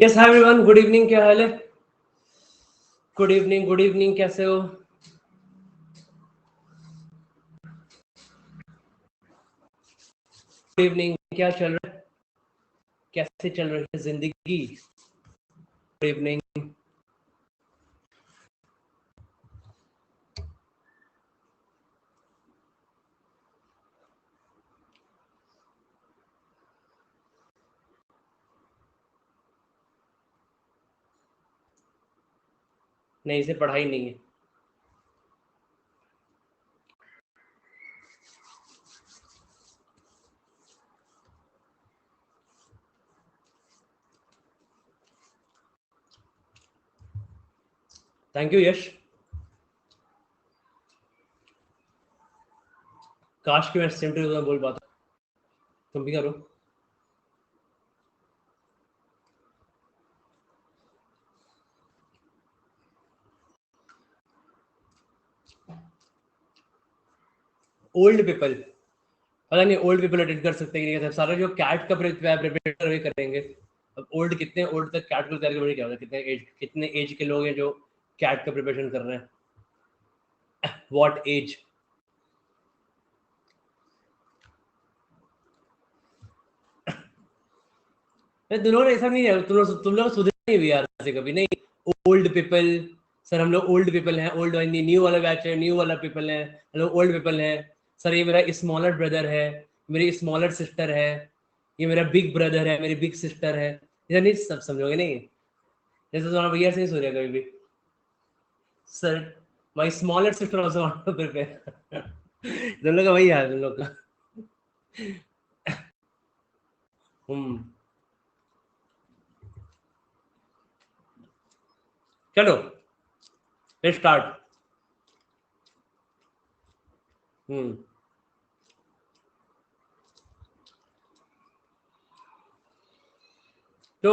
Yes hi everyone, good evening. क्या हाल है? Good evening, good evening. कैसे हो? Good evening. क्या चल रहा है? कैसे चल रही है जिंदगी? Good evening. नहीं, इसे पढ़ाई नहीं है। थैंक यू यश। काश कि मैं सिंपल बोल पाता। तुम भी करो। ओल्ड पीपल, पता नहीं ओल्ड पीपल अटेंड कर सकते हैं कि नहीं। सारा जो कैट का प्रिपेयर वे करेंगे। अब ओल्ड कितने ओल्ड तक कैट को तैयार करने क्या होता है? कितने एज के लोग हैं जो कैट का प्रिपरेशन कर रहे हैं? What age? तुम लोग ऐसा नहीं है, तुम लोग सुधरे नहीं भी यार से कभी नहीं। ओल्ड पीपल, सर हम लोग ओल्ड पीपल हैं। ओल्ड न्यू वाला बैच है, न्यू वाला पीपल है, हम लोग ओल्ड पीपल हैं। सर ये मेरा स्मॉलर ब्रदर है, मेरी स्मॉलर सिस्टर है, ये मेरा बिग ब्रदर है, मेरी बिग सिस्टर है। ऐसा नहीं सब समझोगे नहीं। जैसे तुम्हारा भैया से नहीं सोचा कभी भी। Sir my smaller sister also want to prepare. तुम लोग का वही है तुम लोग का। हम्म। चलो स्टार्ट। हम्म। तो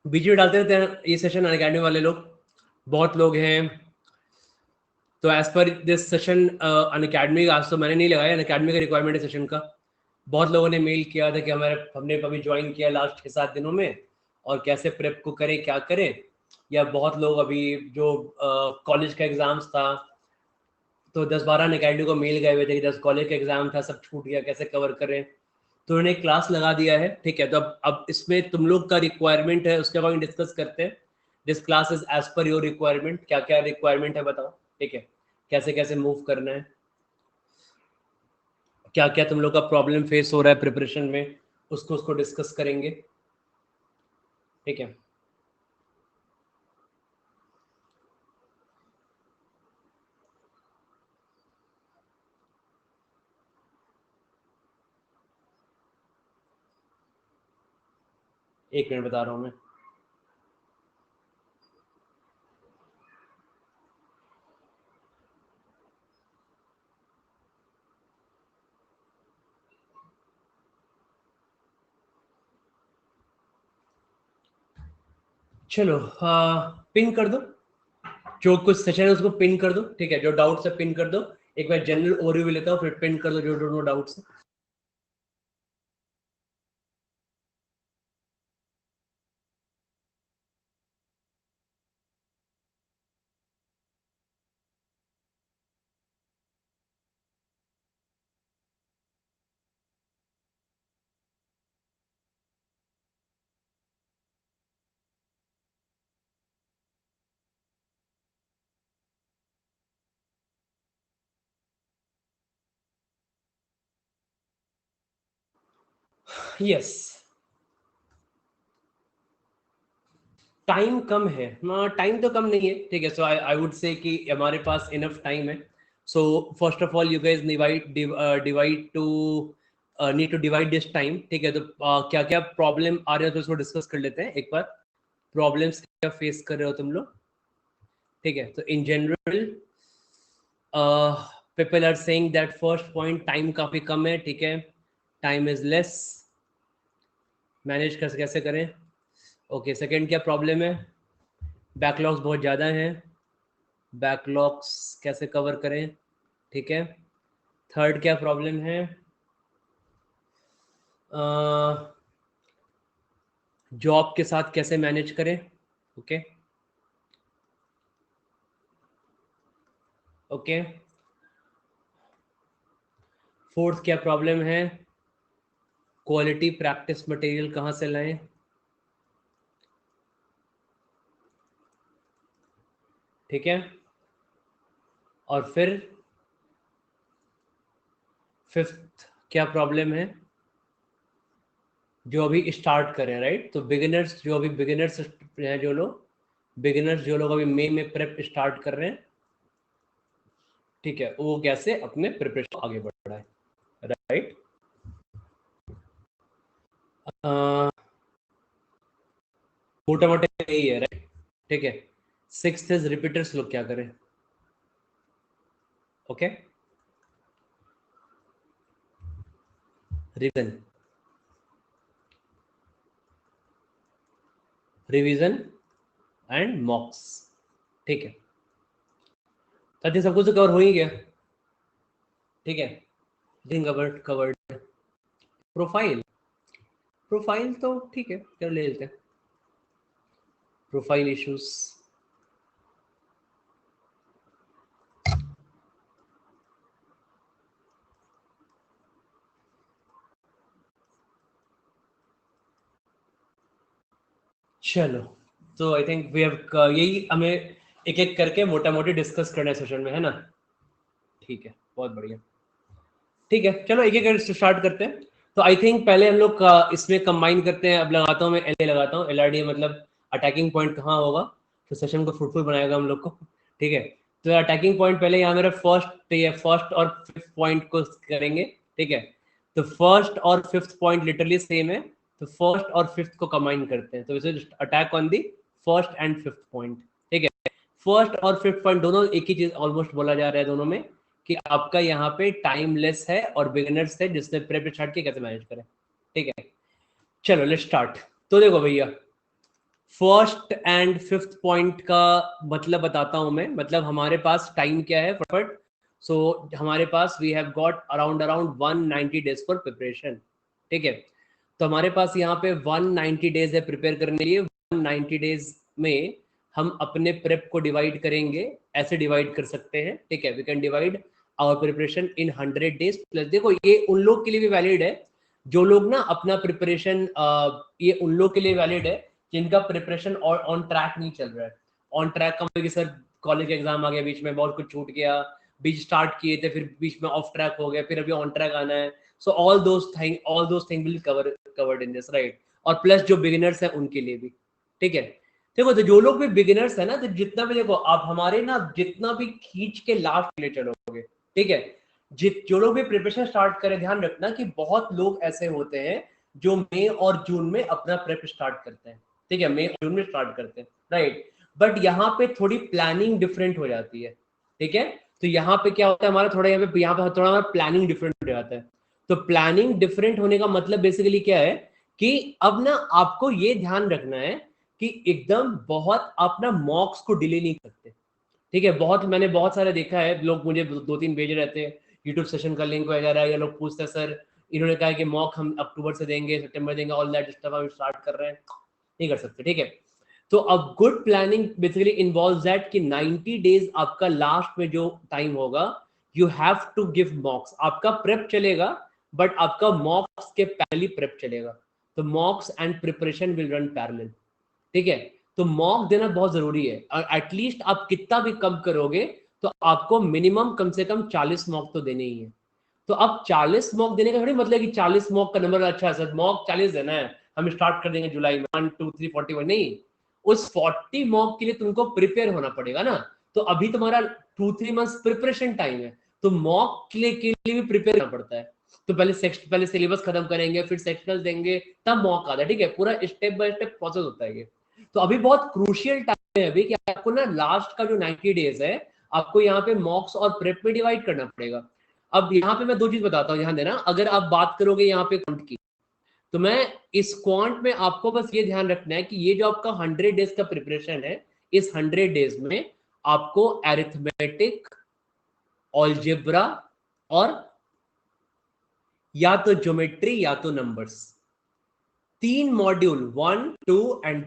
बीच में डालते रहते हैं ये सेशन अनअकैडमी वाले लोग, बहुत लोग हैं। तो as per this session Unacademy, आज तो मैंने नहीं लगाया, अनअकैडमी का रिक्वायरमेंट है सेशन का। बहुत लोगों ने मेल किया था कि हमने अभी ज्वाइन किया लास्ट 6-7 दिनों में, और कैसे प्रेप को करें, क्या करें। या बहुत लोग अभी जो कॉलेज का एग्जाम्स था, तो 10-12 अनअकैडमी को मेल गए हुए थे कि 10 कॉलेज का एग्जाम था, सब छूट गया, कैसे कवर करें। तो उन्होंने क्लास लगा दिया है, ठीक है। तो अब इसमें तुम लोग का रिक्वायरमेंट है, उसके अकॉर्डिंग डिस्कस करते हैं। This class is as per your requirement. क्या क्या रिक्वायरमेंट है बताओ, ठीक है। कैसे कैसे मूव करना है, क्या क्या तुम लोग का प्रॉब्लम फेस हो रहा है प्रिपरेशन में, उसको उसको डिस्कस करेंगे, ठीक है। एक मिनट बता रहा हूँ मैं। चलो पिन कर दो, जो कुछ सेशन है उसको पिन कर दो, ठीक है। जो डाउट्स है पिन कर दो। एक बार जनरल ओवरव्यू लेता हूँ, फिर पिन कर दो जो नो डाउट्स है। यस, टाइम कम है। टाइम तो कम नहीं है, ठीक है। सो आई वुड से कि हमारे पास इनफ टाइम है। So first of all you guys divide to need to divide this time, ठीक है। तो क्या क्या प्रॉब्लम आ रहे हो तो उसको डिस्कस कर लेते हैं एक बार। प्रॉब्लम्स क्या फेस कर रहे हो तुम लोग, ठीक है। तो in general people are saying that first point time काफी कम है, ठीक है। टाइम इज लेस, मैनेज कैसे कैसे करें। ओके, सेकंड क्या प्रॉब्लम है? बैकलॉग्स बहुत ज़्यादा हैं, बैकलॉग्स कैसे कवर करें, ठीक है। थर्ड क्या प्रॉब्लम है? जॉब के साथ कैसे मैनेज करें, ओके ओके। फोर्थ क्या प्रॉब्लम है, क्वालिटी प्रैक्टिस मटेरियल कहाँ से लाएं, ठीक है। और फिर फिफ्थ क्या प्रॉब्लम है, जो अभी स्टार्ट करें, राइट। तो बिगिनर्स, जो अभी बिगिनर्स हैं, जो लोग अभी मई में प्रेप स्टार्ट कर रहे हैं, ठीक है, वो कैसे अपने प्रिपरेशन आगे बढ़ाए, राइट। मोटा मोटे यही है, राइट, ठीक है। सिक्स्थ इज रिपीटर्स, लोग क्या करें, ओके। रिवीजन एंड मॉक्स, ठीक है। तो सब कुछ तो कवर हो ही गया, ठीक है। Think covered covered. Profile, profile तो ठीक है, चलो ले लेते हैं। प्रोफाइल इश्यूज, चलो। तो आई थिंक वी हैव, यही हमें एक एक करके मोटा मोटी डिस्कस करना है सेशन में, है ना। ठीक है, बहुत बढ़िया। ठीक है, चलो एक एक स्टार्ट करते हैं। तो आई थिंक पहले हम लोग इसमें कंबाइन करते हैं। अब लगाता हूँ मैं एल लगाता हूँ, LRD मतलब अटैकिंग पॉइंट कहाँ होगा, तो सेशन को फ्रूटफुल बनाएगा हम लोग को, ठीक है। तो अटैकिंग पॉइंट पहले यहाँ मेरा फर्स्ट और फिफ्थ पॉइंट को करेंगे, ठीक है। तो फर्स्ट और फिफ्थ पॉइंट लिटरली सेम है, तो फर्स्ट और फिफ्थ को कंबाइन करते हैं, तो इसे attack on the first and fifth point, ठीक है। फर्स्ट और फिफ्थ पॉइंट दोनों एक ही चीज ऑलमोस्ट बोला जा रहा है दोनों में, कि आपका यहाँ पे टाइमलेस है और बिगिनर्स है, जिसने प्रेप स्टार्ट किया कैसे मैनेज करें, ठीक है। चलो लेट्स स्टार्ट। तो देखो भैया, फर्स्ट एंड फिफ्थ पॉइंट का मतलब बताता हूं मैं। मतलब हमारे पास टाइम क्या है फटाफट। सो हमारे पास we have got around 190 days for preparation, ठीक है। तो हमारे पास यहाँ पे 190 डेज है प्रिपेयर करने के लिए। 190 डेज में हम अपने प्रेप को डिवाइड करेंगे, ऐसे डिवाइड कर सकते हैं, ठीक है। We can divide our preparation in 100 days plus. देखो ये उन लोग के लिए भी वैलिड है जो लोग ना अपना प्रिपरेशन, ये उन लोग के लिए वैलिड है जिनका प्रिपरेशन और ऑन ट्रैक नहीं चल रहा है। ऑन ट्रैक का मतलब कि सर कॉलेज का एग्जाम आ गया, बीच में बहुत कुछ छूट गया, बीच स्टार्ट किए थे फिर बीच में ऑफ ट्रैक हो गया, फिर अभी ऑन ट्रैक आना है। So all those thing will covered in this, right. और प्लस जो बिगिनर्स है उनके लिए भी, ठीक है। देखो तो जो लोग भी बिगिनर्स है ना, तो जितना भी देखो आप हमारे ना जितना भी खींच के लास्ट ले चलोगे, ठीक है। जो लोग भी प्रिपरेशन स्टार्ट करें, ध्यान रखना कि बहुत लोग ऐसे होते हैं जो मई और जून में अपना प्रेप स्टार्ट करते हैं, ठीक है। मई और जून में स्टार्ट करते हैं, राइट। बट यहाँ पे थोड़ी प्लानिंग डिफरेंट हो जाती है, ठीक है। तो यहाँ पे क्या होता है हमारा थोड़ा यहाँ पे थोड़ा हमारा प्लानिंग डिफरेंट हो जाता है। तो प्लानिंग डिफरेंट होने का मतलब बेसिकली क्या है कि अब ना आपको ये ध्यान रखना है कि एकदम बहुत आप ना मॉक्स को डिले नहीं करते, ठीक है। मैंने बहुत सारे देखा है, लोग मुझे 2-3 भेज रहते हैं यूट्यूब सेशन का लिंक वगैरह, या लोग पूछते हैं सर इन्होंने कहा कि मॉक हम अक्टूबर से देंगे, सितंबर देंगे, ऑल दैट स्टफ हम स्टार्ट कर रहे हैं, नहीं कर सकते, ठीक है। तो अब good planning basically involves that कि 90 डेज आपका लास्ट में जो टाइम होगा, you have to give mocks. आपका प्रेप चलेगा बट आपका मॉक्स के पहली प्रेप चलेगा, तो मॉक्स and preparation will run parallel, ठीक है। तो मॉक देना बहुत जरूरी है, और एटलीस्ट आप कितना भी कम करोगे तो आपको मिनिमम कम से कम 40 मॉक तो देने ही है। तो अब 40 मॉक देने का थोड़ी मतलब कि 40 मॉक का नंबर अच्छा है सर, मॉक 40 देना है, हम स्टार्ट कर देंगे जुलाई में 1 2 3 41, नहीं। उस 40 मॉक के लिए तुमको प्रिपेयर होना पड़ेगा ना। तो अभी तुम्हारा 2-3 मंथ्स प्रिपरेशन टाइम है, तो मॉक के लिए भी प्रिपेयर करना पड़ता है। तो पहले सिलेबस खत्म करेंगे, फिर सेक्शनल देंगे, तब मॉक आता है, ठीक है। पूरा स्टेप बाय स्टेप प्रोसेस होता है ये। तो अभी बहुत क्रूशियल टाइम है अभी कि आपको ना लास्ट का जो 90 डेज है, आपको यहाँ पे मॉक्स और प्रेप में डिवाइड करना पड़ेगा। अब यहाँ पे मैं दो चीज बताता हूँ, ध्यान देना। अगर आप बात करोगे यहाँ पे क्वांट की, तो मैं इस क्वांट में आपको बस ये ध्यान रखना है कि ये जो आपका 100 डेज का प्रिपरेशन है, इस 100 डेज में आपको अरिथमेटिक, ऑलजेब्रा और या तो ज्योमेट्री या तो नंबर्स, 3 मॉड्यूल 1, 2 एंड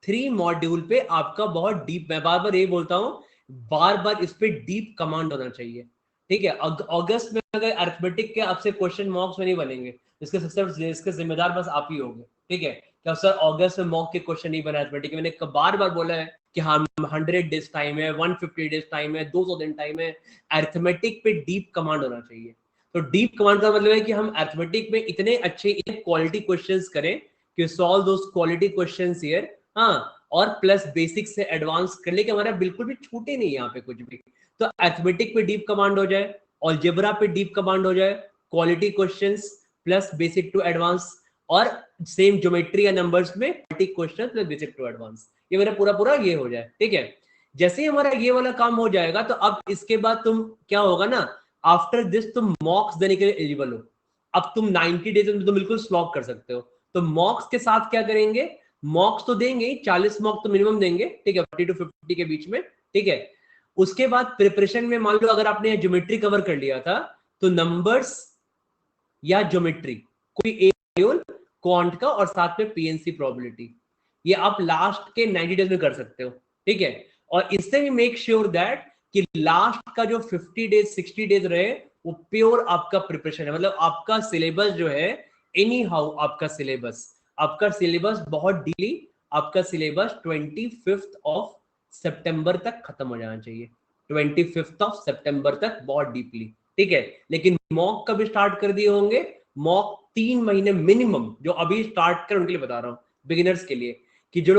3 मॉड्यूल पे आपका बहुत डीप, मैं बार बार ये बोलता हूँ, बार बार इस पे डीप कमांड होना चाहिए, ठीक है। अगस्त में अगर अरिथमेटिक के आपसे क्वेश्चन मॉक्स में नहीं बनेंगे, इसके जिम्मेदार बस आप ही होंगे, ठीक है। क्या सर अगस्त में मॉक के क्वेश्चन नहीं बना अरिथमेटिक? मैंने बार बार बोला है कि हाँ 100 डेज टाइम है, 150 डेज टाइम है, 200 दिन टाइम है, अरिथमेटिक पे डीप कमांड होना चाहिए। तो डीप कमांड का मतलब है कि हम अरिथमेटिक में इतने अच्छे क्वालिटी क्वेश्चंस करें कि solve those quality questions here, हाँ, और प्लस बेसिक से एडवांस कर ले कि हमारा बिल्कुल भी छूटे नहीं यहाँ पे कुछ भी। तो अरिथमेटिक पे डीप कमांड हो जाए, अलजेब्रा पे डीप कमांड हो जाए, quality questions plus basic to advance, और सेम ज्योमेट्री या नंबर्स में quality question plus basic to advance, ये मेरा पूरा पूरा ये हो जाए, ठीक है। जैसे ही हमारा ये वाला काम हो जाएगा तो अब इसके बाद तुम क्या होगा ना, आफ्टर दिस तुम मॉक्स देने के लिए एलिजिबल हो। अब तुम 90 डेज में तो बिल्कुल स्लॉक कर सकते हो। तो मॉक्स के साथ क्या करेंगे, मॉक्स तो देंगे, 40 मॉक तो मिनिमम देंगे, ठीक है, 40 to 50 के बीच में, ठीक है। उसके बाद प्रिपरेशन में मान लो अगर आपने ज्योमेट्री कवर कर लिया था, तो नंबर्स या ज्योमेट्री कोई एक मॉड्यूल क्वांट का और साथ में पीएनसी प्रोबेबिलिटी, ये आप लास्ट के 90 डेज में कर सकते हो, ठीक है। और इससे भी मेक श्योर दैट कि लास्ट का जो 50 डेज 60 डेज रहे वो प्योर आपका प्रिपरेशन है। मतलब आपका सिलेबस जो है, एनी हाउ आपका सिलेबस बहुत डीली, आपका सिलेबस 25 ऑफ सितंबर तक खत्म हो जाना चाहिए, 25 ऑफ सितंबर तक बहुत डीपली, ठीक है। लेकिन मॉक कब स्टार्ट कर दिए होंगे, मॉक 3 महीने मिनिमम, जो अभी स्टार्ट कर उनके लिए बता रहा हूँ, बिगिनर्स के लिए, कि जो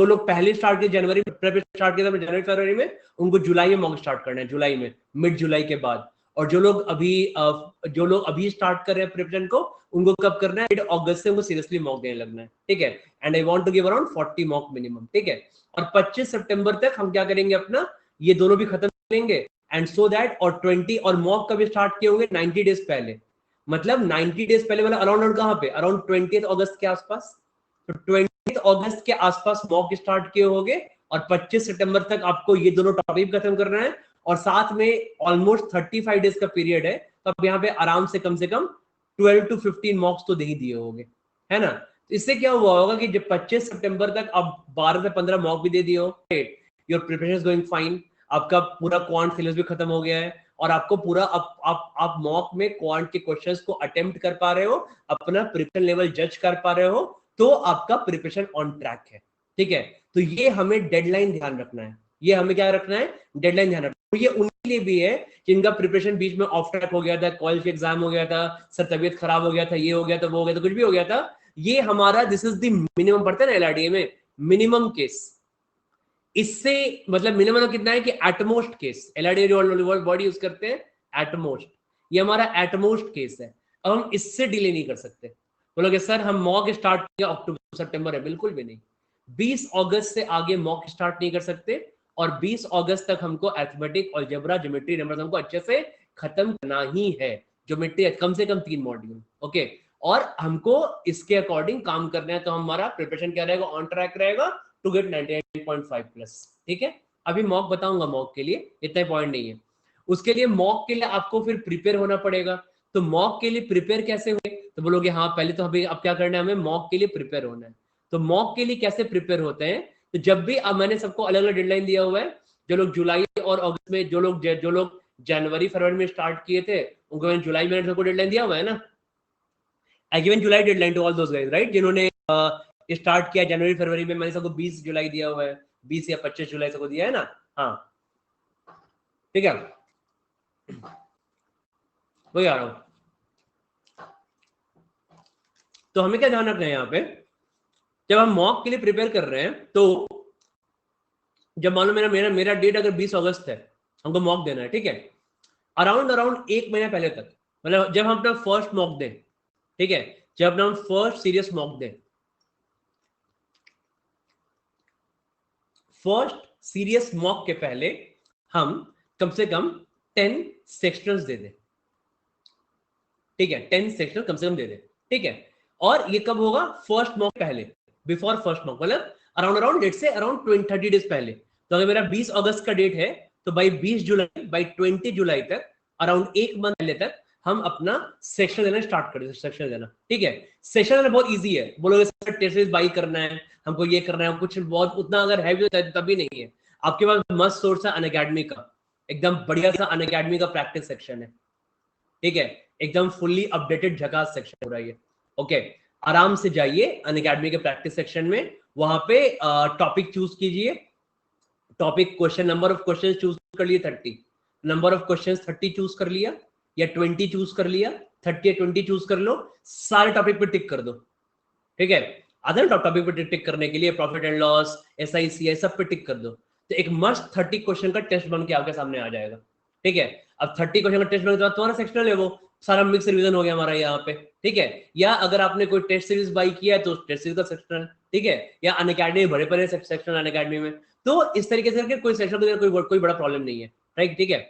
लोग पहले स्टार्ट किए जनवरी में, स्टार्ट किया था जनवरी फरवरी में, उनको जुलाई में मॉक स्टार्ट करना है, जुलाई में, मिड जुलाई के बाद। और जो लोग अभी स्टार्ट कर रहे हैं प्रिपरेशन को, उनको कब करना है, मिड अगस्त से उनको सीरियसली मॉक देने लगना है, ठीक है। And I want to give around 40 mock minimum, ठीक है। और 25 सितंबर तक हम क्या करेंगे, अपना ये दोनों भी खत्म करेंगे, एंड सो दैट, और 20 और मॉक कब स्टार्ट किए होंगे, 90 डेज पहले, मतलब 90 डेज पहले वाला अराउंड कहां पे, अराउंड 20 अगस्त के आसपास। तो 20 अगस्त के आसपास मॉक स्टार्ट किए होंगे, और 25 सितंबर तक आपको ये दोनों टॉपिक खत्म करना है, और साथ में ऑलमोस्ट 35 डेज का पीरियड है, तो आप यहाँ पे आराम से कम 12 to 15 मॉक्स तो दे ही दिए होंगे, है ना। इससे क्या हुआ होगा कि जब 25 सितंबर तक आप 12 से 15 मॉक भी दे दिए हो, your preparation is going fine, आपका पूरा क्वांट सिलेबस भी खत्म हो गया है, और आपको पूरा आप मॉक में क्वांट के क्वेश्चंस को अटेम्प्ट कर पा रहे हो, अपना प्रिपरेशन लेवल जज कर पा रहे हो, तो आपका प्रिपरेशन ऑन ट्रैक है, ठीक है। तो ये हमें डेडलाइन ध्यान रखना है, ये हमें क्या रखना है, डेडलाइन ध्यान रखना है। ये उनके लिए भी है जिनका प्रिपरेशन बीच में ऑफ ट्रैक हो गया था, कॉलेज के एग्जाम हो गया था, सर तबीयत खराब हो गया था, ये हो गया था, वो हो गया था, कुछ भी हो गया था, ये हमारा दिस इज द मिनिमम पड़ता है ना एलआरडीए में, मिनिमम केस। इससे मतलब मिनिमम कितना है कि एटमोस्ट केस, एलआरडीए वर्ड यूज करते हैं, एटमोस्ट, ये हमारा एटमोस्ट केस है। अब हम इससे डिले नहीं कर सकते। बोलोगे सर हम मॉक स्टार्ट किया अक्टूबर सितंबर है, बिल्कुल भी नहीं, 20 अगस्त से आगे मॉक स्टार्ट नहीं कर सकते, और 20 अगस्त तक हमको अरिथमेटिक, अलजेब्रा, ज्योमेट्री, नंबर्स हमको अच्छे से खत्म करना ही है, ज्योमेट्री कम से कम 3 मॉड्यूल, ओके। और हमको इसके अकॉर्डिंग काम करना है, तो हमारा प्रिपरेशन क्या रहेगा, ऑन ट्रैक रहेगा टू गेट 99.5 प्लस, ठीक है। अभी मॉक बताऊंगा, मॉक के लिए इतना पॉइंट नहीं है। उसके लिए मॉक के लिए आपको फिर प्रिपेयर होना पड़ेगा। तो मॉक के लिए प्रिपेयर कैसे हुए, तो बोलोगे हाँ पहले तो अभी अब क्या करना है, हमें मॉक के लिए प्रिपेयर होना है। तो मॉक के लिए कैसे प्रिपेयर होते हैं, तो जब भी, अब मैंने सबको अलग अलग डेडलाइन दिया हुआ है, जो लोग जुलाई और अगस्त में, जो लोग जनवरी फरवरी में स्टार्ट किए थे, उनको मैंने जुलाई में सबको डेडलाइन दिया हुआ है ना। I given July deadline to all those guys, right, जिन्होंने स्टार्ट किया जनवरी फरवरी में, मैंने सबको 20 जुलाई दिया हुआ है, 20 या 25 जुलाई सबको दिया है ना, हाँ, ठीक है, वही आ रहा हूं। तो हमें क्या ध्यान रखना है यहाँ पे, जब हम मॉक के लिए प्रिपेयर कर रहे हैं, तो जब मान लो मेरा मेरा मेरा डेट अगर 20 अगस्त है, हमको मॉक देना है, ठीक है, अराउंड 1 महीना पहले तक, मतलब जब हम अपना फर्स्ट मॉक दें, ठीक है, जब हम फर्स्ट सीरियस मॉक दें, फर्स्ट सीरियस मॉक के पहले हम कम से कम 10 सेक्शंस दे दें, ठीक है, 10 सेक्शन कम से कम दे दें, ठीक है। और ये कब होगा, फर्स्ट मॉक पहले, बिफोर फर्स्ट मॉक, मतलब around let's say around 30 days पहले। तो अगर मेरा 20 अगस्त का डेट है, तो बाई 20 जुलाई, बाई 20 जुलाई तक, अराउंड 1 मंथ पहले तक हम अपना सेक्शन देना स्टार्ट कर देते, सेक्शन देना, ठीक है। सेक्शन देना बहुत इजी है, बोलोगे सर टेस्ट सीरीज बाई करना है, हमको ये करना है, कुछ बहुत उतना अगर हैवी होता है तभी नहीं है। आपके पास मस्त सोर्स है अनअकैडमी का, एकदम बढ़िया सा अनअकैडमी का प्रैक्टिस सेक्शन है, ठीक है, एकदम फुल्ली अपडेटेड झकास सेक्शन हो रहा है। ओके, आराम से जाइए अनअकैडमी के प्रैक्टिस सेक्शन में, वहां पे टॉपिक चूज कीजिए, topic question, number of question choose कर लिए 30, नंबर ऑफ क्वेश्चन 30 चूज कर लिया या 20 चूज कर लिया, 30 या 20 चूज कर लो, सारे टॉपिक पे टिक कर दो, ठीक है। अदर टॉपिक पे टिक करने के लिए प्रॉफिट एंड लॉस, SICI सब पे टिक कर दो, तो एक मस्त 30 क्वेश्चन का टेस्ट बन के आपके सामने आ जाएगा, ठीक है। अब 30 क्वेश्चन का टेस्ट बनने के बाद तुम्हारा सेक्शनल है, वो सारा मिक्स रिवीजन हो गया हमारा यहाँ पे, ठीक है। या अगर आपने कोई टेस्ट सीरीज बाई किया है तो टेस्ट सीरीज का सेक्शनल, ठीक है, या अनअकैडमी भरे पड़े सेक्शनल अनअकैडमी में, तो इस तरीके से कोई सेक्शन कोई बड़ा प्रॉब्लम नहीं है, राइट, ठीक है।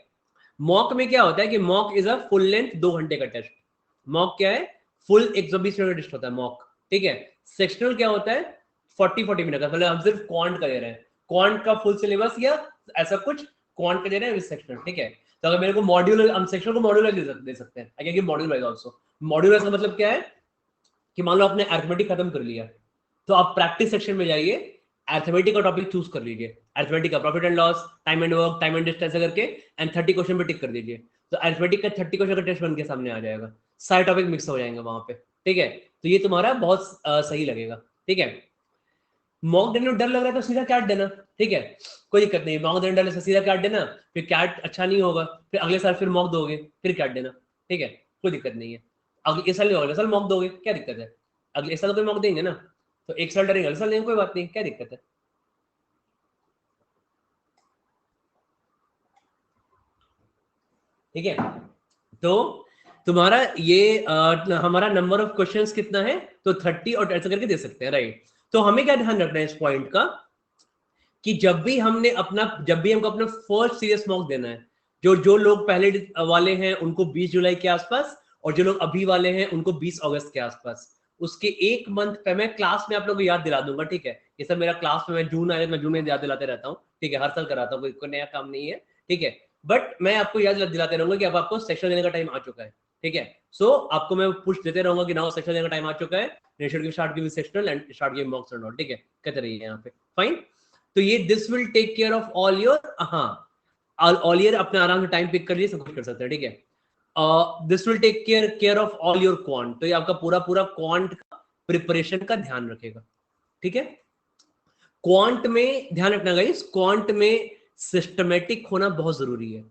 मॉक में क्या होता है कि mock is a full length 2 घंटे का टेस्ट, मॉक क्या है, फुल 120 मिनट का टेस्ट होता है मॉक, ठीक है। सेक्शनल क्या होता है, 40 मिनट का, मतलब हम सिर्फ क्वांट का दे रहे हैं, क्वांट का फुल सिलेबस या ऐसा कुछ क्वांट का दे रहे हैं विद सेक्शनल, ठीक है। तो अगर मेरे को मॉड्यूल, हम सेक्शनल को मॉड्यूल वाइज दे सकते हैं, I can give module wise also. Module wise का मतलब क्या है कि मान लो आपने अरिथमेटिक खत्म कर लिया, तो आप प्रैक्टिस सेक्शन में जाइए, अरिथमेटिक का टॉपिक चूज कर लीजिए, अरिथमेटिक का profit and loss, time and work, time and distance करके एंड 30 क्वेश्चन पे टिक कर दीजिए, तो अरिथमेटिक का 30 क्वेश्चन का टेस्ट बन के सामने आ जाएगा, सारे टॉपिक मिक्स हो जाएंगे वहां पे, ठीक है। तो ये तुम्हारा बहुत सही लगेगा, ठीक है। मॉक देने में डर लग रहा है तो सीधा कैट देना, ठीक है, कोई दिक्कत नहीं, मॉक देने डर से सीधा कैट देना, फिर कैट अच्छा नहीं होगा, फिर अगले साल फिर मॉक दोगे, फिर कैट देना, ठीक है, कोई दिक्कत नहीं है। अगले साल अगले साल मॉक दोगे, क्या दिक्कत है, अगले साल तो मॉक देंगे ना, तो एक साल डरेंगे, अगले साल देंगे, कोई बात नहीं, क्या दिक्कत है, ठीक है। तो तुम्हारा ये हमारा नंबर ऑफ क्वेश्चंस कितना है, तो 30 और ऐसा करके दे सकते हैं, राइट। तो हमें क्या ध्यान रखना है इस पॉइंट का कि जब भी हमको अपना फर्स्ट सीरियस मॉक देना है, जो जो लोग पहले वाले हैं उनको 20 जुलाई के आसपास, और जो लोग अभी वाले हैं उनको 20 अगस्त के आसपास, उसके एक मंथ पे मैं क्लास में आप लोगों को याद दिला दूंगा, ठीक है। ये सब मेरा क्लास में, मैं जून में याद दिलाते रहता हूँ, ठीक है, हर साल कराता हूँ, कोई नया काम नहीं है, ठीक है। बट मैं आपको याद दिलाते रहूंगा कि अब आपको सेक्शन देने का टाइम आ चुका है, ठीक है। सो आपको मैं पुश देते रहूंगा कि नाउ सेक्शन देने का टाइम आ चुका है, start giving sectional and start giving mocks and all, ठीक है, कहते रहिए यहाँ पे, फाइन। तो ये this will take care of all your, हाँ, ऑल ईयर अपने आराम से टाइम पिक कर लिए, सब कुछ कर सकते हैं, ठीक है। This will take care of all your quant, तो ये आपका पूरा पूरा क्वांट का प्रिपरेशन का ध्यान रखेगा, ठीक है। क्वांट में ध्यान रखना गाइस, क्वांट में सिस्टमेटिक होना बहुत जरूरी है,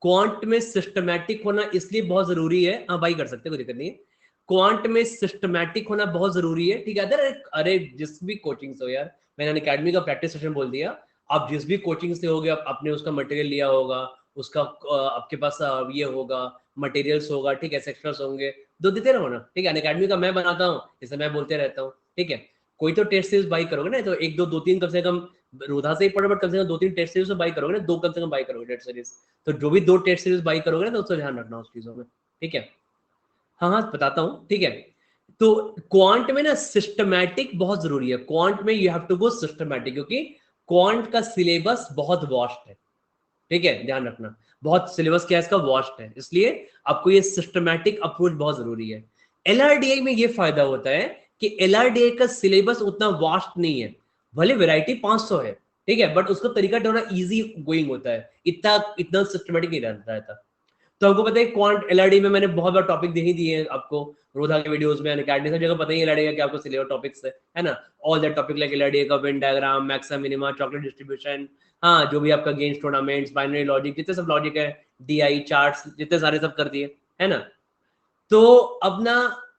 क्वांट में सिस्टमैटिक होना इसलिए बहुत जरूरी है, हाँ भाई कर सकते, कोई दिक्कत नहीं है, क्वांट में सिस्टमैटिक होना बहुत जरूरी है, ठीक है। अरे जिस भी कोचिंग से हो यार, मैंने अकेडमी का प्रैक्टिस सेशन बोल दिया, आप जिस भी कोचिंग से हो गए, आपने उसका मटेरियल लिया होगा, उसका आपके पास ये होगा, मटेरियल्स होगा, ठीक है, सेक्शंस होंगे, दो देते रहो ना, ठीक है। अकेडमी का मैं बनाता हूँ, जैसे मैं बोलते रहता हूँ, ठीक है। कोई तो टेस्ट सीरीज बाई करोगे ना, तो एक दो दो तीन कम से कम रोधा से ही पढ़ो, बट कम से कम 2-3 टेस्ट सीरीज बाई करोगे ना, 2 कम से कम बाई करोगे टेस्ट सीरीज, तो जो भी 2 टेस्ट सीरीज बाई करोगे ना, तो उसका ध्यान रखना उस चीजों में, ठीक है। हाँ हाँ बताता हूँ, ठीक है। तो क्वांट में ना सिस्टमैटिक बहुत जरूरी है, क्वांट में you have to go systematic, क्योंकि क्वांट का सिलेबस बहुत वास्ट है, ठीक है, ध्यान रखना, बहुत सिलेबस क्या है इसका, वास्ट है, इसलिए आपको ये सिस्टमैटिक अप्रोच बहुत जरूरी है। LRDI में ये फायदा होता है कि LRDI का सिलेबस उतना वास्ट नहीं है, भले वैरायटी 500 है, ठीक है, बट उसका तरीका थोड़ा इजी गोइंग होता है, इतना इतना सिस्टमैटिक नहीं रहता। तो हमको पता है क्वांट LRD में मैंने बहुत बार टॉपिक दे ही दिए हैं आपको, रोधा के वीडियोस में, अनअकैडमी सब जगह पता ही LRD का क्या आपको सिलेबस टॉपिक्स है ना, all that topic like LRD का Venn diagram, maximum minima, chocolate distribution, हाँ, जो भी आपका गेम्स टूर्नामेंट्स, बाइनरी लॉजिक, जितने सब लॉजिक है, DI चार्ट्स, जितने सारे सब कर दिए, है ना। तो अब ना,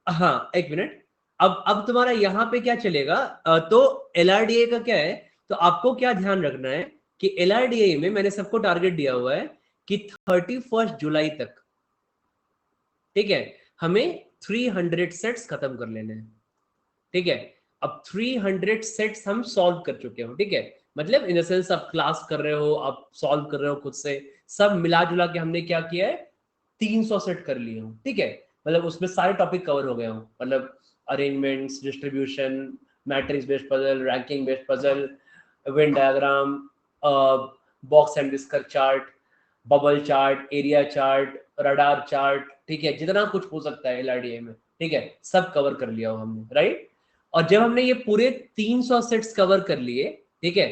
हाँ एक मिनट, अब तुम्हारा यहाँ पे क्या चलेगा, तो LRDA का क्या है, तो आपको क्या ध्यान रखना है कि LRDA में मैंने सबको टारगेट दिया हुआ है कि 31 जुलाई तक, ठीक है, हमें 300 सेट्स खत्म कर लेने हैं, ठीक है। अब 300 सेट्स हम सॉल्व कर चुके हो, ठीक है, मतलब इन द सेंस आप क्लास कर रहे हो, आप सॉल्व कर रहे हो खुद से, सब मिला जुला के हमने क्या किया है, 300 सेट कर लिए हो, ठीक है, मतलब उसमें सारे टॉपिक कवर हो गए हो, मतलब arrangements, distribution, matrix based puzzle, ranking based puzzle, Venn diagram, box and whisker chart, bubble chart, area chart, radar chart, ठीक है, जितना कुछ हो सकता है LRDA में, ठीक है, सब कवर कर लिया हो हमने, राइट। और जब हमने ये पूरे 300 सेट्स कवर कर लिए, ठीक है,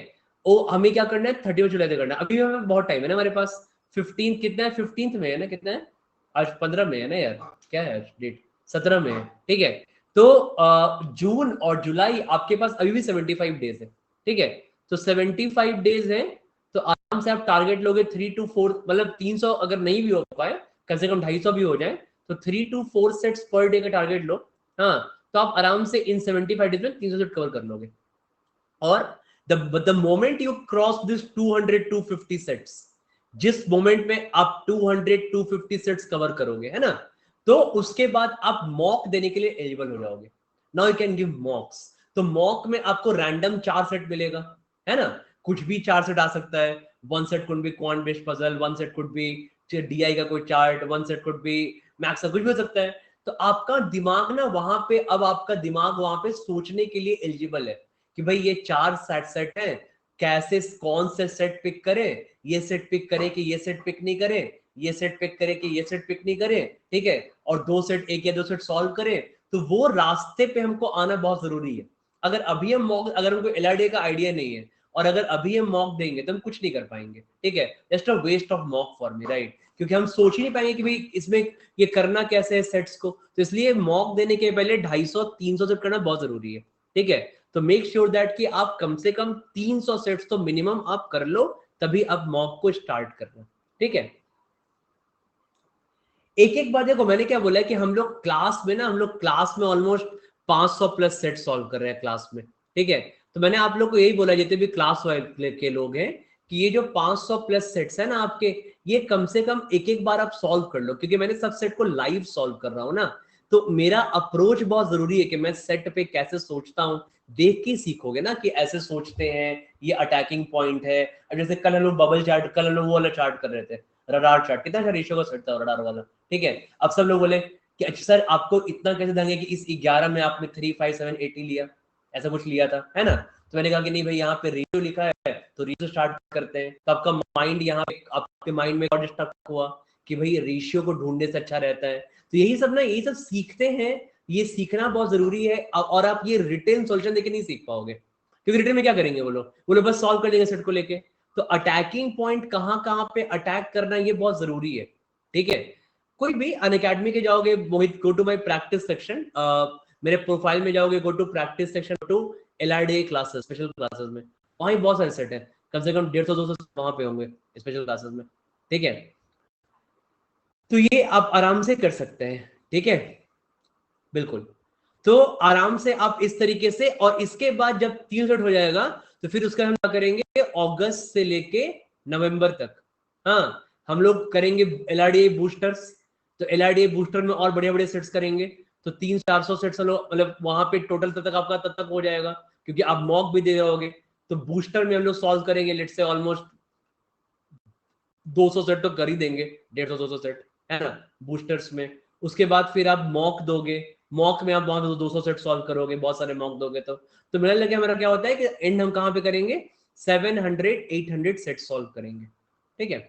वो हमें क्या करना है, 30 जुलाई तक करना है। अभी हमें बहुत टाइम है ना हमारे पास, 15 कितना है, 15 में है ना, कितना है आज, 15 में है ना यार, क्या है डेट, 17 में है, ठीक है। तो जून और जुलाई आपके पास अभी भी 75 डेज है, ठीक है। तो 75 डेज है, तो आराम से आप टारगेट लोगे 3 to 4, मतलब 300 अगर नहीं भी हो पाए, कम से कम 250 भी हो जाए, तो 3 to 4 सेट्स पर डे का टारगेट लो। हाँ, तो आप आराम से इन 75 डेज में 300 सेट कवर कर लोगे। और the moment you cross this 200 250 sets, जिस मोमेंट में आप 200 250 सेट्स कवर करोगे, है ना, तो उसके बाद आप मॉक देने के लिए एलिजिबल हो जाओगे। Now you can give मॉक्स। तो मॉक में आपको रैंडम 4 सेट मिलेगा, है ना, कुछ भी 4 सेट आ सकता है। 1 set could be quant based puzzle, 1 set could be DI का कोई chart, 1 set could be max का, कुछ भी हो सकता है। तो आपका दिमाग ना वहां पे, अब आपका दिमाग वहां पे सोचने के लिए एलिजिबल है कि भाई ये 4 सेट है, कैसे कौन से सेट पिक करे, ये सेट पिक करे कि ये सेट पिक नहीं करे, ये सेट पिक करे कि ये सेट पिक नहीं करे, ठीक है, और 2 सेट, 1 या 2 सेट सॉल्व करे। तो वो रास्ते पे हमको आना बहुत जरूरी है। अगर अभी हम मॉक, अगर हमको LRDA का आइडिया नहीं है और अगर अभी हम मॉक देंगे तो हम कुछ नहीं कर पाएंगे, ठीक है, just a waste of mock for me, right, क्योंकि हम सोच ही नहीं पाएंगे कि भाई इसमें ये करना कैसे है सेट्स को। तो इसलिए मॉक देने के पहले 250 300 सेट करना बहुत जरूरी है, ठीक है। तो मेक श्योर दैट कि आप कम से कम 300 सेट्स तो मिनिमम आप कर लो, तभी आप मॉक को स्टार्ट करना, ठीक है। एक एक बार देखो, मैंने क्या बोला है कि हम लोग क्लास में ना, हम लोग क्लास में ऑलमोस्ट 500 प्लस सेट सॉल्व कर रहे हैं क्लास में, ठीक है। तो मैंने आप लोग को यही बोला, जितने भी क्लास वाले के लोग हैं, कि ये जो 500 प्लस सेट्स है ना आपके, ये कम से कम एक एक बार आप सॉल्व कर लो, क्योंकि मैंने सब सेट को लाइव सॉल्व कर रहा हूं ना। तो मेरा अप्रोच बहुत जरूरी है कि मैं सेट पे कैसे सोचता हूँ, देख के सीखोगे ना कि ऐसे सोचते हैं, ये अटैकिंग पॉइंट है। अब जैसे कल हम लोग बबल चार्ट, कल हम लोग वो वाला चार्ट कर रहे थे, रडार चार्ट, कितना अच्छा रेशियो का सेट था रडार वाला, ठीक है। अब सब लोग बोले कि अच्छा सर आपको इतना कैसे देंगे कि इस 11 में आपने 3 5 7 80 लिया, ऐसा कुछ लिया था, है ना। तो मैंने कहा कि नहीं भाई, यहाँ पे रेशियो लिखा है तो रेशियो स्टार्ट करते हैं। तो आपका माइंड यहाँ पे, आपके माइंड में और स्टक हुआ कि भाई रेशियो को ढूंढने से अच्छा रहता है। तो यही सब ना, यही सब सीखते हैं, ये सीखना बहुत जरूरी है। और आप ये रिटेन सॉल्यूशन देके नहीं सीख पाओगे, क्योंकि रिटेन में क्या करेंगे वो लोग बस सॉल्व कर देंगे सेट को लेके। तो अटैकिंग पॉइंट कहाँ कहाँ पे अटैक करना, ये बहुत जरूरी है, ठीक है। कोई भी अनअकैडमी के जाओगे, Mohit, go to my practice section, मेरे प्रोफाइल में जाओगे, go to practice section, to LRDA classes, special classes में, वहां बहुत सारे सेट है, कम से कम 150 200 वहां पे होंगे स्पेशल क्लासेस में, ठीक है। तो ये आप आराम से कर सकते हैं, ठीक है, बिल्कुल। तो आराम से आप इस तरीके से, और इसके बाद जब 3 सेट हो जाएगा, तो फिर उसका हम क्या करेंगे, अगस्त से लेके नवंबर तक, हाँ, हम लोग करेंगे LRDA बूस्टर्स। तो LRDA बूस्टर में और बड़े बड़े सेट्स करेंगे, तो 300-400 सेट्स मतलब वहां पे टोटल तब तक आपका तब तक हो जाएगा, क्योंकि आप मॉक भी दे रहे होगे। तो बूस्टर में हम लोग सॉल्व करेंगे, लेट से ऑलमोस्ट 200 सेट तो कर ही देंगे, 150 200 सेट, है ना, बूस्टर्स में। उसके बाद फिर आप मॉक दोगे, मॉक में आप वहां पे 200 सेट सॉल्व करोगे, बहुत सारे मॉक दोगे। तो मेरा लगे, हमारा क्या होता है कि एंड हम कहां पे करेंगे, 700 800 सेट सॉल्व करेंगे, ठीक है।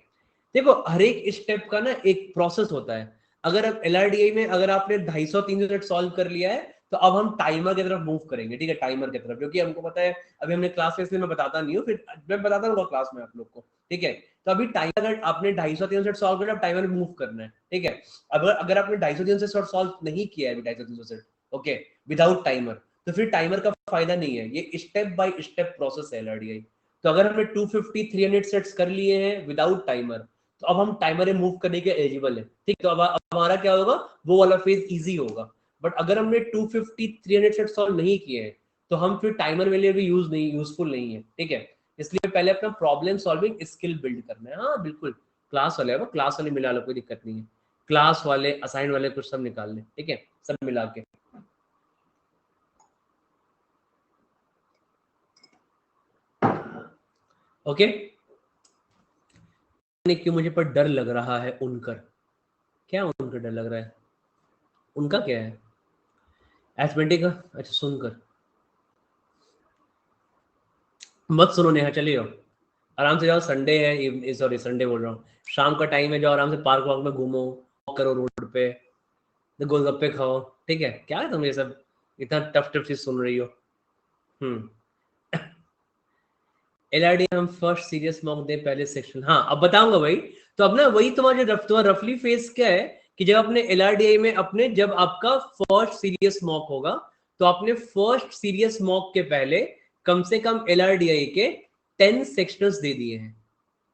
देखो, हर एक स्टेप का ना एक प्रोसेस होता है। अगर आप LRDA में अगर आपने 250 300 सेट सॉल्व कर लिया है, तो अब हम टाइमर की तरफ मूव करेंगे, ठीक है, टाइमर की तरफ, क्योंकि हमको पता है, अभी हमने क्लास में, इसलिए मैं बताता नहीं हूँ, फिर मैं बताता हूँ क्लास में आप लोग को, ठीक है। तो अभी टाइमर, अगर आपने 250 300 सेट सॉल्व कर, टाइमर मूव करना है, ठीक है। अगर आपने 250 300 सेट सॉल्व नहीं किया है, 250 300 सेट, ओके, विदाउट टाइमर, तो फिर टाइमर का फायदा नहीं है, ये स्टेप बाय स्टेप प्रोसेस है LRDA। तो अगर हमने 250 300 सेट्स कर लिए हैं विदाउट टाइमर, तो अब हम टाइमर में मूव करने के एलिजिबल है, ठीक। तो अब हमारा क्या होगा, वो वाला फेज इजी होगा। बट अगर हमने 250 300 सेट सॉल्व नहीं किए हैं, तो हम फिर टाइमर के लिए भी यूजफुल नहीं है, ठीक है। इसलिए पहले अपना प्रॉब्लम सॉल्विंग स्किल बिल्ड करना है। हाँ बिल्कुल, क्लास वाले, अब क्लास वाले मिला लो, कोई दिक्कत नहीं है, क्लास वाले असाइन वाले कुछ सब निकाल ले, ठीक है, सब मिला के। ओके, क्यों मुझे पर डर लग रहा है उनकर, क्या उनका डर लग रहा है, उनका क्या है, एथमेटिक का, अच्छा सुनकर, मत सुनो नेहा, चलिए आराम से जाओ, संडे है, सॉरी संडे बोल रहा हूँ, शाम का टाइम है, जाओ आराम से पार्क वार्क में घूमो, वॉक करो रोड पे, गोलगप्पे खाओ, ठीक है। क्या है तुम ये सब इतना टफ टफ चीज सुन रही हो? एलआरडी हम फर्स्ट सीरियस मॉक दे पहले सेक्शन, हाँ अब बताऊंगा भाई। तो अब ना वही तुम्हारा रफली फेस क्या है कि जब अपने एलआरडीआई में अपने जब आपका फर्स्ट सीरियस मॉक होगा, तो आपने फर्स्ट सीरियस मॉक के पहले कम से कम एलआरडीआई के 10 सेक्शनल्स दे दिए हैं,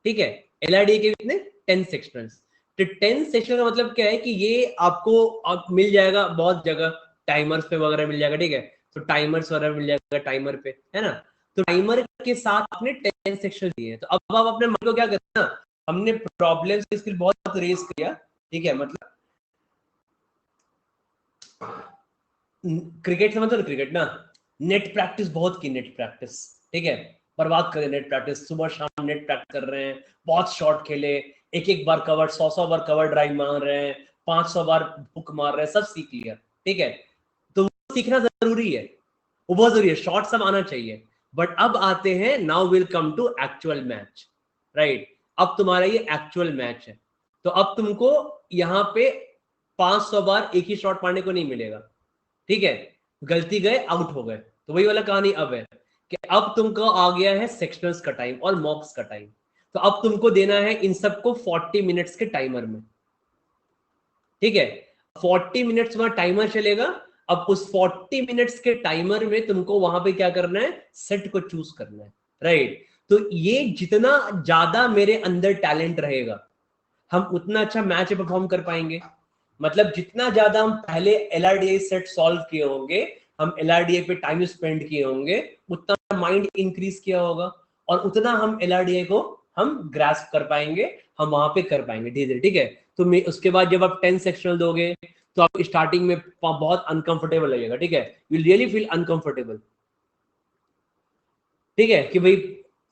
ठीक है। एलआरडीआई के कितने? 10 सेक्शनल्स। तो 10 सेक्शनल का मतलब क्या है कि ये आपको अब मिल जाएगा बहुत जगह, टाइमर्स पे वगैरह मिल जाएगा, ठीक है। तो टाइमर्स वगैरह मिल जाएगा टाइमर पे, है ना। तो टाइमर के साथ आपने 10 सेक्शन दिए हैं। तो अब आप अपने मन को क्या करते हैं ना, हमने प्रॉब्लम्स की स्किल बहुत रेज किया, ठीक है। मतलब क्रिकेट समझो ना, क्रिकेट ना, नेट प्रैक्टिस बहुत की, नेट प्रैक्टिस, ठीक है। बर्बाद करें नेट प्रैक्टिस, सुबह शाम नेट प्रैक्टिस कर रहे हैं, बहुत शॉट खेले, एक एक बार कवर, 100 बार कवर ड्राइव मार रहे हैं, 500 बार हुक मार रहे हैं, सब सीख लिया, ठीक है। तो सीखना जरूरी है, वो बहुत जरूरी है, शॉट सब आना चाहिए। बट अब आते हैं, now will come to actual match, right. अब तुम्हारा ये एक्चुअल मैच है, तो अब तुमको यहाँ पे 500 बार एक ही शॉट मारने को नहीं मिलेगा, ठीक है। गलती गए, आउट हो गए, तो वही वाला कहानी अब है कि अब तुमको आ गया है सेक्शनल्स का टाइम और मॉक्स का टाइम। तो अब तुमको देना है इन सबको 40 मिनट्स के टाइमर में, ठीक है। 40 मिनट्स वहां टाइमर चलेगा। अब उस 40 मिनट्स के टाइमर में तुमको वहां पे क्या करना है, सेट को चूज करना है, राइट। तो ये जितना ज्यादा मेरे अंदर टैलेंट रहेगा, हम उतना अच्छा मैच परफॉर्म कर पाएंगे। मतलब जितना ज्यादा हम पहले एलआरडीआई सेट सॉल्व किए होंगे, हम एलआरडीआई पे टाइम स्पेंड किए होंगे, उतना माइंड इंक्रीज किया होगा, और उतना हम एलआरडीआई को हम ग्रास्प कर पाएंगे, हम वहां पे कर पाएंगे धीरे धीरे, ठीक है। तो उसके बाद जब आप 10 सेक्शनल दोगे, तो आप स्टार्टिंग में बहुत अनकंफर्टेबल लगेगा, ठीक है। यू रियली फील अनकंफर्टेबल, ठीक है, कि भाई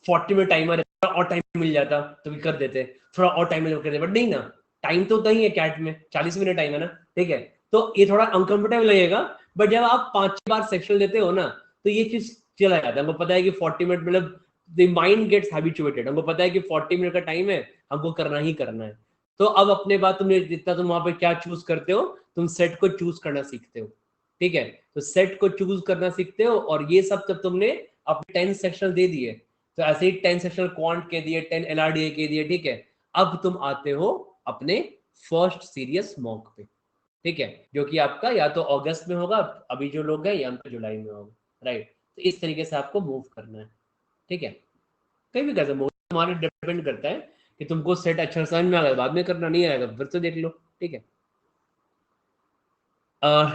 40 में टाइमर है, थोड़ा और टाइम मिल जाता तो भी कर देते, थोड़ा और टाइम कर देते, बट नहीं ना, टाइम तो नहीं है कैट में, 40 मिनट टाइम है ना, ठीक है। तो ये थोड़ा अनकंफर्टेबल लगेगा, बट जब आप 5 बार सेक्शन देते हो ना, तो ये चीज चला जाता है। हमको पता है कि 40 मिनट मतलब द माइंड गेट्स हैबिचुएटेड, हमको पता है कि 40 मिनट का टाइम है, हमको करना ही करना है। तो अब अपने बाद तुमने जितना तुम वहां पे क्या चूज करते हो, तुम सेट को चूज करना सीखते हो, ठीक है। तो सेट को चूज करना सीखते हो, और ये सब जब तुमने अपने 10 सेक्शन दे दिए, तो ऐसे ही 10 सेक्शन क्वांट के दिए, 10 एलआरडीए के दिए, ठीक है। अब तुम आते हो अपने फर्स्ट सीरियस मॉक पे, ठीक है, जो कि आपका या तो अगस्त में होगा, अभी जो लोग हैं, या तो जुलाई में होगा, राइट। तो इस तरीके से आपको मूव करना है, ठीक है। कहीं भी कर सकते हो, हमारे डिपेंड करता है कि तुमको सेट अच्छा समझ में आ गया, बाद में करना नहीं आएगा फिर तो देख लो, ठीक है।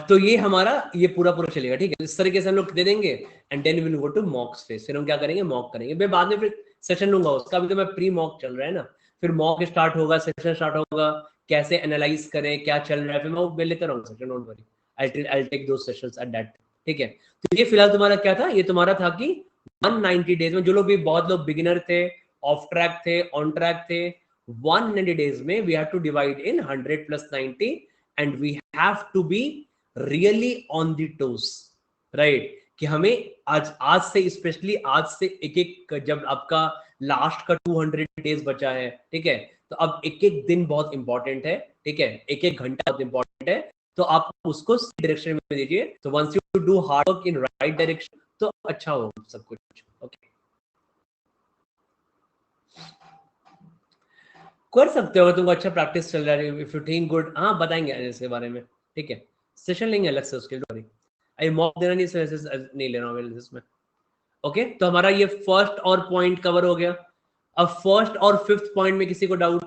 तो ये हमारा ये पूरा पूरा चलेगा, ठीक है। इस तरीके से हम लोग दे देंगे, and then will go to mocks phase. फिर हम क्या करेंगे, मॉक करेंगे, मैं बाद में फिर सेशन लूंगा उसका, अभी तो मैं प्री मॉक चल रहा है ना, फिर मॉक स्टार्ट होगा, सेशन स्टार्ट होगा, कैसे एनालाइज करें, क्या चल रहा है, फिर मैं लेता रहूंगा session, don't worry, I take those sessions at that, ठीक है। तो ये फिलहाल तुम्हारा क्या था, ये तुम्हारा था कि 190 डेज में, जो लोग भी बहुत लोग बिगिनर थे, ऑफ ट्रैक थे, ऑन ट्रैक थे, 190 डेज में we have to divide in 100 + 90, and we have to be really on the toes, right. कि हमें आज से, स्पेशली आज से एक एक, जब आपका लास्ट का 200 डेज बचा है, ठीक है, तो अब एक एक दिन बहुत इंपॉर्टेंट है, ठीक है, एक एक घंटा बहुत इंपॉर्टेंट है। तो आप उसको डायरेक्शन में दीजिए, तो once you do hard work in right direction, तो अच्छा होगा सब कुछ, ओके। कर सकते हो अगर तुमको अच्छा प्रैक्टिस चल रहा है, इफ यू थिंक गुड, हाँ बताएंगे इसके बारे में, ठीक है। सेशन लेंगे अलग से उसके लिए, अभी मॉक देना नहीं, नहीं ले रहा हूँ एनालिसिस में, ओके। तो हमारा ये फर्स्ट और पॉइंट कवर हो गया। अब फर्स्ट और फिफ्थ पॉइंट में किसी को डाउट?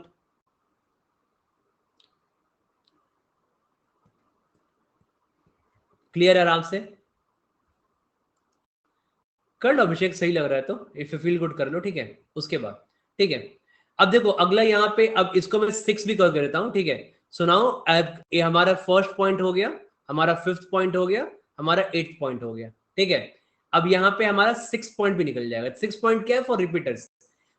क्लियर है आराम से कर लो अभिषेक, सही लग रहा है तो इफ यू फील गुड कर लो, ठीक है। उसके बाद ठीक है, अब देखो अगला यहाँ पे, अब इसको मैं 6 भी कर देता हूँ, ठीक है। सुनाओ, अब ये हमारा फर्स्ट पॉइंट हो गया, हमारा फिफ्थ पॉइंट हो गया, हमारा 8th पॉइंट हो गया, ठीक है। अब यहाँ पे हमारा 6 पॉइंट भी निकल जाएगा। 6 पॉइंट क्या है, फॉर रिपीटर्स।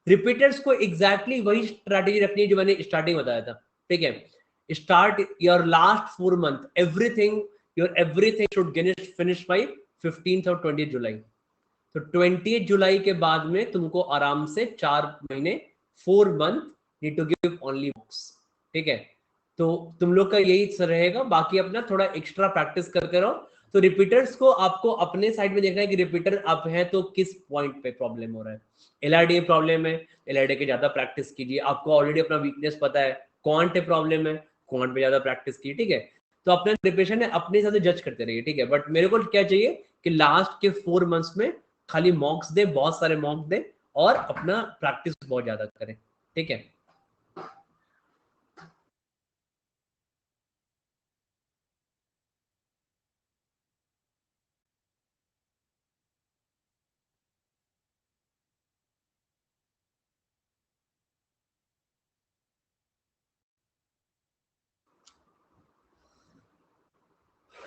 रिपीटर्स को एग्जैक्टली वही स्ट्रैटेजी रखनी है जो मैंने स्टार्टिंग बताया था, ठीक है। Start your last 4 month, everything, your everything should finish by 15th और 20th जुलाई। तो 28 जुलाई के बाद में तुमको आराम से 4 महीने 4 month need to give only mocks, ठीक है। तो तुम लोग का यही रहेगा, बाकी अपना थोड़ा एक्स्ट्रा प्रैक्टिस करते रहो। तो रिपीटर्स को आपको अपने साइड में देखना है कि रिपीटर आप हैं तो किस पॉइंट पे प्रॉब्लम हो रहा है। एलआरडी प्रॉब्लम है, एलआरडी के ज्यादा प्रैक्टिस कीजिए। आपको ऑलरेडी अपना वीकनेस पता है, क्वांट प्रॉब्लम है, क्वांट पे ज्यादा प्रैक्टिस कीजिए, ठीक है। तो अपना प्रिपरेशन है अपने हिसाब से जज करते रहिए, ठीक है। बट मेरे को क्या चाहिए कि लास्ट के 4 मंथ्स में खाली मॉक्स दे, बहुत सारे मॉक दे और अपना प्रैक्टिस बहुत ज्यादा करें, ठीक है।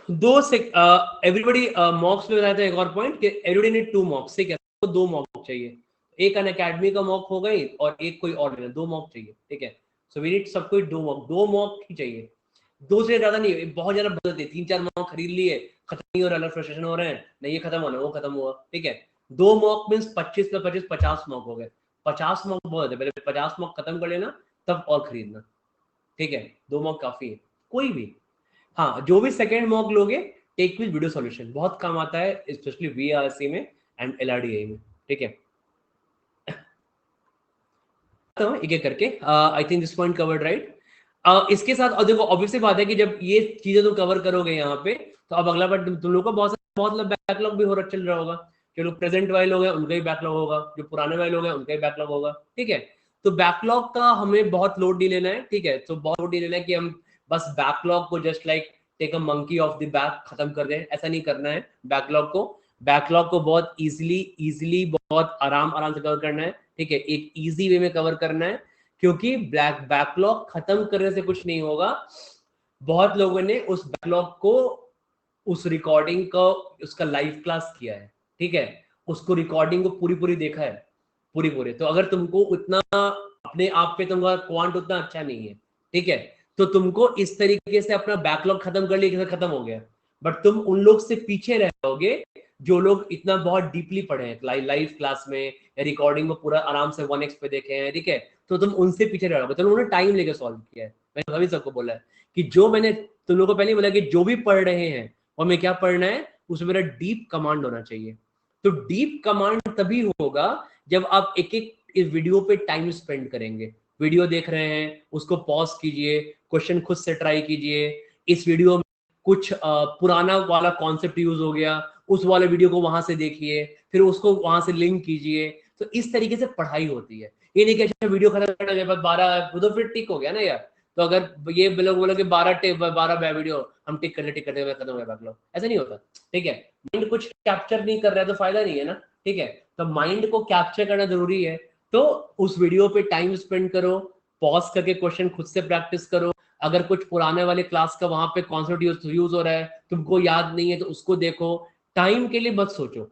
दो से एवरीबॉडी मॉक्स में बताया था एक और पॉइंट कि एवरीबॉडी नीड 2 मॉक्स, ठीक है। तो 2 मॉक चाहिए, एक अन अकेडमी का मॉक हो गई और एक कोई और लेना, 2 मॉक चाहिए, ठीक है। सो वी नीड सबको 2 मॉक ही चाहिए, 2 से ज्यादा नहीं, बहुत ज्यादा बदलते 3-4 मॉक खरीद लिए, खत्म नहीं हो रहा, अलग फ्रस्ट्रेशन हो रहे हैं, नहीं ये खत्म होना वो खत्म हुआ, ठीक है। 2 मॉक मींस 25 पे 25 50 मॉक हो गए। 50 मॉक बहुत है, पहले 50 मॉक खत्म कर लेना तब और खरीदना, ठीक है। 2 मॉक काफी है, कोई भी। हाँ, जो भी सेकंड मॉक लोगे टेक विद वीडियो सॉल्यूशन, बहुत काम आता है स्पेशली वीआरसी में एंड एलआरडीए में, ठीक है। तो एक एक करके I think this point covered right. इसके साथ और देखो ऑब्वियसली बात है कि जब ये चीजें तुम कवर करोगे यहाँ पे तो अब अगला बार तुम लोग का बहुत बैकलॉग भी हो रहा चल रहा होगा। जो लोग प्रेजेंट वाले लोग हैं उनका ही बैकलॉग होगा, जो पुराने वाले लोग हैं उनका ही बैकलॉग होगा, ठीक है। तो बैकलॉग का हमें बहुत लोड नहीं लेना है, ठीक है। तो बहुत लोड नहीं लेना है कि हम बस बैकलॉग को just like take a monkey off the back खत्म कर दें, ऐसा नहीं करना है। बैकलॉग को बहुत इजीली बहुत आराम आराम से कवर करना है, ठीक है। एक इजी वे में कवर करना है, क्योंकि बैकलॉग खत्म करने से कुछ नहीं होगा। बहुत लोगों ने उस बैकलॉग को, उस रिकॉर्डिंग को उसका लाइव क्लास किया है, ठीक है। उसको रिकॉर्डिंग को पूरी पूरी देखा है, पूरी। तो अगर तुमको उतना अपने आप पे तुम्हारा क्वांट उतना अच्छा नहीं है, ठीक है, तो तुमको इस तरीके से अपना बैकलॉग खत्म कर लिया, खत्म हो गया। बट तुम उन लोग से पीछे रहोगे जो लोग इतना बहुत डीपली पढ़े हैं लाइव क्लास में या रिकॉर्डिंग को पूरा आराम से 1x पे देखे हैं, ठीक है। तो तुम उनसे पीछे रहोगे, तो उन्होंने टाइम लेके सॉल्व किया है। मैंने अभी सबको बोला है कि जो मैंने तुम लोगों को पहले बोला कि जो भी पढ़ रहे हैं और मैं क्या पढ़ना है उसमें मेरा डीप कमांड होना चाहिए। तो डीप कमांड तभी होगा जब आप एक एक इस वीडियो पे टाइम स्पेंड करेंगे। वीडियो देख रहे हैं उसको पॉज कीजिए, क्वेश्चन खुद से ट्राई कीजिए। इस वीडियो में कुछ पुराना वाला कॉन्सेप्ट यूज हो गया, उस वाले वीडियो को वहां से देखिए, फिर उसको वहां से लिंक कीजिए। तो इस तरीके से पढ़ाई होती है। ये नहीं कि अच्छा वीडियो खत्म करने के बाद 12 तो फिर टिक हो गया ना यार। तो अगर ये लोग बोलो कि 12 वीडियो हम टिक करते खत्म हो गया बैकलॉग, ऐसा नहीं होता, ठीक है। माइंड कुछ कैप्चर नहीं कर रहा है तो फायदा नहीं है ना, ठीक है। तो माइंड को कैप्चर करना जरूरी है। तो उस वीडियो पे टाइम स्पेंड करो, पॉज करके क्वेश्चन खुद से प्रैक्टिस करो। अगर कुछ पुराने वाले क्लास का वहां पे कॉन्सेप्ट यूज हो रहा है, तुमको याद नहीं है तो उसको देखो। टाइम के लिए मत सोचो।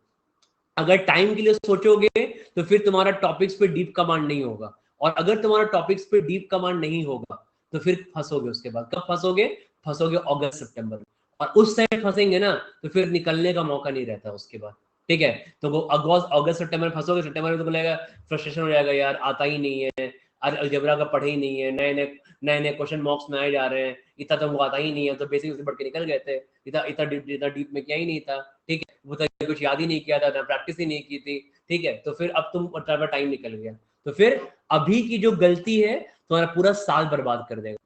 अगर टाइम के लिए सोचोगे तो फिर तुम्हारा टॉपिक्स पे डीप कमांड नहीं होगा, और अगर तुम्हारा टॉपिक्स पे डीप कमांड नहीं होगा तो फिर फंसोगे। उसके बाद कब फंसोगे? फंसोगे अगस्त सितंबर में, और उस समय फंसेंगे ना तो फिर निकलने का मौका नहीं रहता उसके बाद, ठीक है। तो वो अगस्त सितंबर में फंसोगे, सितंबर में तो लगेगा फ्रस्ट्रेशन हो जाएगा, यार आता ही नहीं है, अलजेब्रा का पढ़े ही नहीं है, नए नए क्वेश्चन मॉक्स में आए जा रहे हैं, इतना तो वो आता ही नहीं है, तो बेसिक से बढ़ के निकल गए थे, इतना डीप में किया ही नहीं था, ठीक है। वो तो कुछ याद ही नहीं किया था, प्रैक्टिस ही नहीं की थी, ठीक है। तो फिर अब तुम टाइम निकल गया, तो फिर अभी की जो गलती है तुम्हारा पूरा साल बर्बाद कर देगा।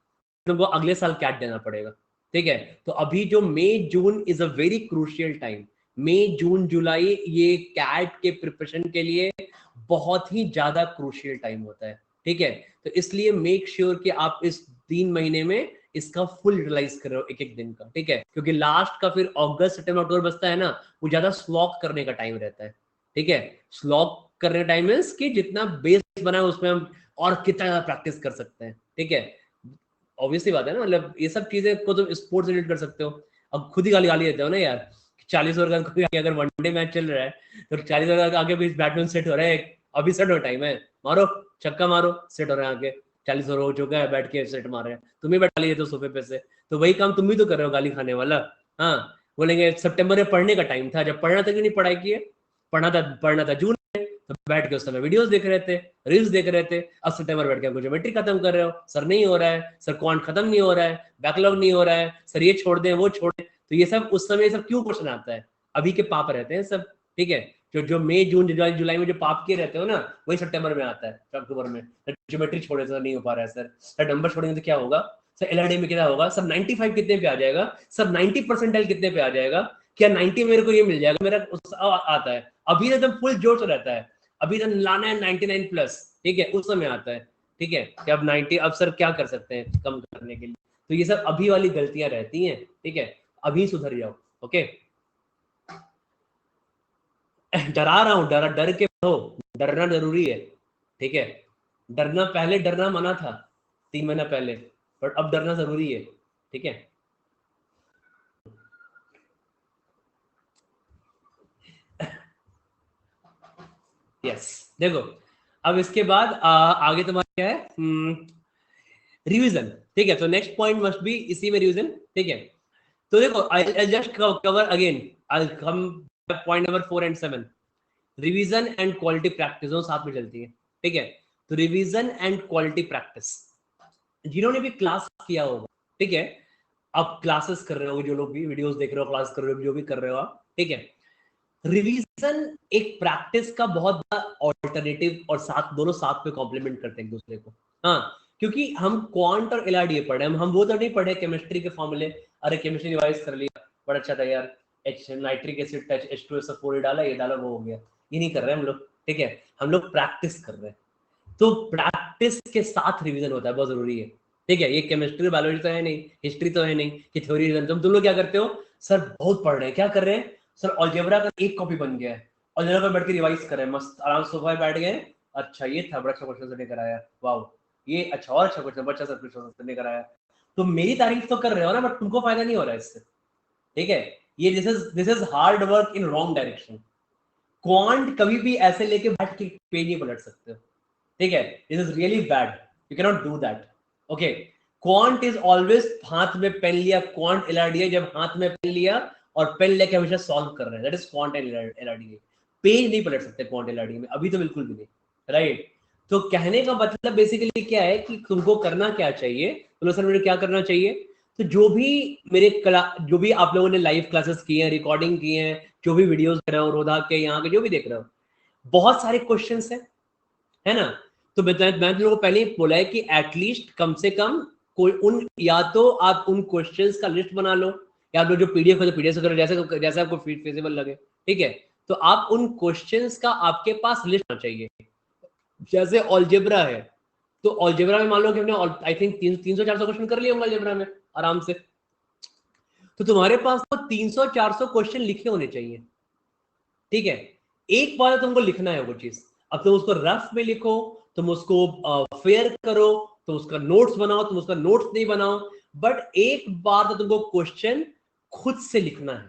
तुमको अगले साल कैट देना पड़ेगा, ठीक है। तो अभी जो May June is a very crucial time. मई जून जुलाई ये कैट के प्रिपरेशन के लिए बहुत ही ज्यादा क्रूशियल टाइम होता है, ठीक है। तो इसलिए मेक श्योर कि आप इस 3 महीने में इसका फुल यूटिलाइज करो, एक एक दिन का, ठीक है। क्योंकि लास्ट का फिर अगस्त सितंबर अक्टूबर बचता है ना, वो ज्यादा स्लॉक करने का टाइम रहता है, ठीक है। स्लॉक करने टाइम मींस कि जितना बेस बना है उसमें हम और कितना ज्यादा प्रैक्टिस कर सकते हैं, ठीक है। ऑब्वियसली बात है ना, मतलब ये सब चीजें को तुम स्पोर्ट्स रिलेट कर सकते हो। अब खुद ही गाली गाली देते हो ना यार, 40 ओवर का अगर वनडे मैच चल रहा है तो 40 ओवर का आगे भी बैट्समैन सेट हो रहा है, अभी सेट हो टाइम है, मारो छक्का मारो, सेट हो रहा है आगे, 40 ओवर हो चुका है, बैठ के सेट मार रहे हैं, तुम ही बैठा लिए तो सोफे पे से, तो वही काम तुम भी तो कर रहे हो गाली खाने वाला। हाँ, बोलेंगे सितंबर में पढ़ने का टाइम था, जब पढ़ना था कि नहीं पढ़ाई की है, पढ़ना था जून में, तो बैठ के उस समय वीडियोस देख रहे थे, रील्स देख रहे थे। अब सितंबर बैठ के आपको ज्योमेट्री खत्म कर रहे हो, सर नहीं हो रहा है, सर क्वांट खत्म नहीं हो रहा है, बैकलॉग नहीं हो रहा है, सर ये छोड़ दें वो छोड़ दें। तो ये सब उस समय सब क्यों क्वेश्चन आता है? अभी के पाप रहते हैं सब, ठीक है। जो मई जून जुलाई में जो पाप के रहते हो ना, वही सितंबर में आता है, अक्टूबर में। ज्योमेट्री छोड़े सर नहीं हो पा रहा है, सर नंबर छोड़ेंगे तो क्या होगा, सर एलआरडी में कितना होगा, सब 95 कितने पे आ जाएगा, सब 90 परसेंटाइल कितने पे आ जाएगा, क्या 90 मेरे को ये मिल जाएगा, मेरा आता है। अभी तो एकदम फुल जोर से रहता है, अभी तो लाना है 99 प्लस, ठीक है, उस समय आता है, ठीक है। कि अब 90, अब सर क्या कर सकते हैं कम करने के लिए? तो ये सब अभी वाली गलतियां रहती हैं, ठीक है, अभी सुधर जाओ। ओके, डरा रहा हूं, डर के हो, डरना जरूरी है, ठीक है। डरना, पहले डरना मना था 3 महीना पहले, बट अब डरना जरूरी है, ठीक है। यस, देखो अब इसके बाद आगे तुम्हारा क्या है, रिवीजन, ठीक है। तो नेक्स्ट पॉइंट मस्ट बी इसी में रिवीजन, ठीक है। तो देखो I just cover again, I come point number 4 and 7, revision and quality practice दोनों साथ में चलती है, ठीक है। तो रिवीजन एंड क्वालिटी प्रैक्टिस, जिन्होंने भी क्लास किया होगा, ठीक है, आप क्लासेस कर रहे हो, जो लोग भी वीडियोस देख रहे हो, क्लास कर रहे हो, जो भी कर रहे हो आप, ठीक है। रिवीजन एक प्रैक्टिस का बहुत बड़ा ऑल्टरनेटिव, और साथ दोनों साथ में कॉम्प्लीमेंट करते हैं एक दूसरे को। हाँ, क्योंकि हम क्वांट और एलआरडीए पढ़े, हम वो तो नहीं पढ़े केमिस्ट्री के फॉर्मूले, अरे केमिस्ट्री रिवाइज कर लिया, बड़ा अच्छा था यार, H nitric acid touch H2SO4 डाला, ये डाला, वो हो गया, ये नहीं कर रहे हम लोग, ठीक है। हम लोग प्रैक्टिस कर रहे हैं, तो प्रैक्टिस के साथ रिवीजन होता है, बहुत जरूरी है, ठीक है। ये केमिस्ट्री बायोलॉजी तो है नहीं, हिस्ट्री तो है नहीं कि थ्योरी रिवीजन। तुम लोग क्या करते हो, सर बहुत पढ़ रहे हैं, क्या कर रहे हैं सर, अलजेब्रा का एक कॉपी बन गया है, अलजेब्रा पर बैठ के रिवाइज कर रहे हैं, मस्त आराम से सोफा बैठ गए, अच्छा ये था, बड़ा अच्छा क्वेश्चन लेकर आया, वाह ये अच्छा, और अच्छा क्वेश्चन, बच्चा सब क्वेश्चन लेकर आया। तो मेरी तारीफ तो कर रहे हो ना, बट तुमको फायदा नहीं हो रहा है इससे, ठीक है। ये this is hard work in wrong direction. Quant कभी भी ऐसे लेके बैठ के पेज नहीं पलट सकते हो, ठीक है, this is really bad, you can not do that, okay. Quant is always हाथ में पेन लिया, क्वांट एलआरडीए जब हाथ में पेन लिया और पेन लेके हमेशा सॉल्व कर रहे हैं, that is quant and LRDA. Page नहीं पलट सकते क्वांट एलआरडीए में, अभी तो बिल्कुल भी नहीं, राइट। तो कहने का मतलब बेसिकली क्या है कि तुमको करना क्या चाहिए, तो सर मुझे क्या करना चाहिए, तो जो भी जो भी आप लोगों ने लाइव क्लासेस की हैं, रिकॉर्डिंग की हैं, जो भी वीडियोस देख रहे हो, रोधा के यहाँ के जो भी देख रहे हो, बहुत सारे क्वेश्चंस हैं, है ना। तो मैं तुम लोगों को पहले ही बोला है कि एटलीस्ट कम से कम कोई उन, या तो आप उन क्वेश्चंस का लिस्ट बना लो, या आप जो पीडीएफ है तो पीडीएफ करो, जैसे जैसे आपको फिजिबल लगे, ठीक है। तो आप उन क्वेश्चंस का आपके पास लिस्ट होना चाहिए। जैसे अलजेब्रा है, तो अलजेब्रा में मान लो कि हमने आई थिंक 300-400 क्वेश्चन कर लिए होंगे अलजेब्रा में आराम से, तो तुम्हारे पास तो 300-400 क्वेश्चन लिखे होने चाहिए, ठीक है। एक बार तुमको लिखना है वो चीज, अब तुम उसको रफ में लिखो, तुम उसको फेयर करो, तुम उसका नोट्स बनाओ, तुम उसका नोट्स नहीं बनाओ, बट एक बार तो तुमको क्वेश्चन खुद से लिखना है,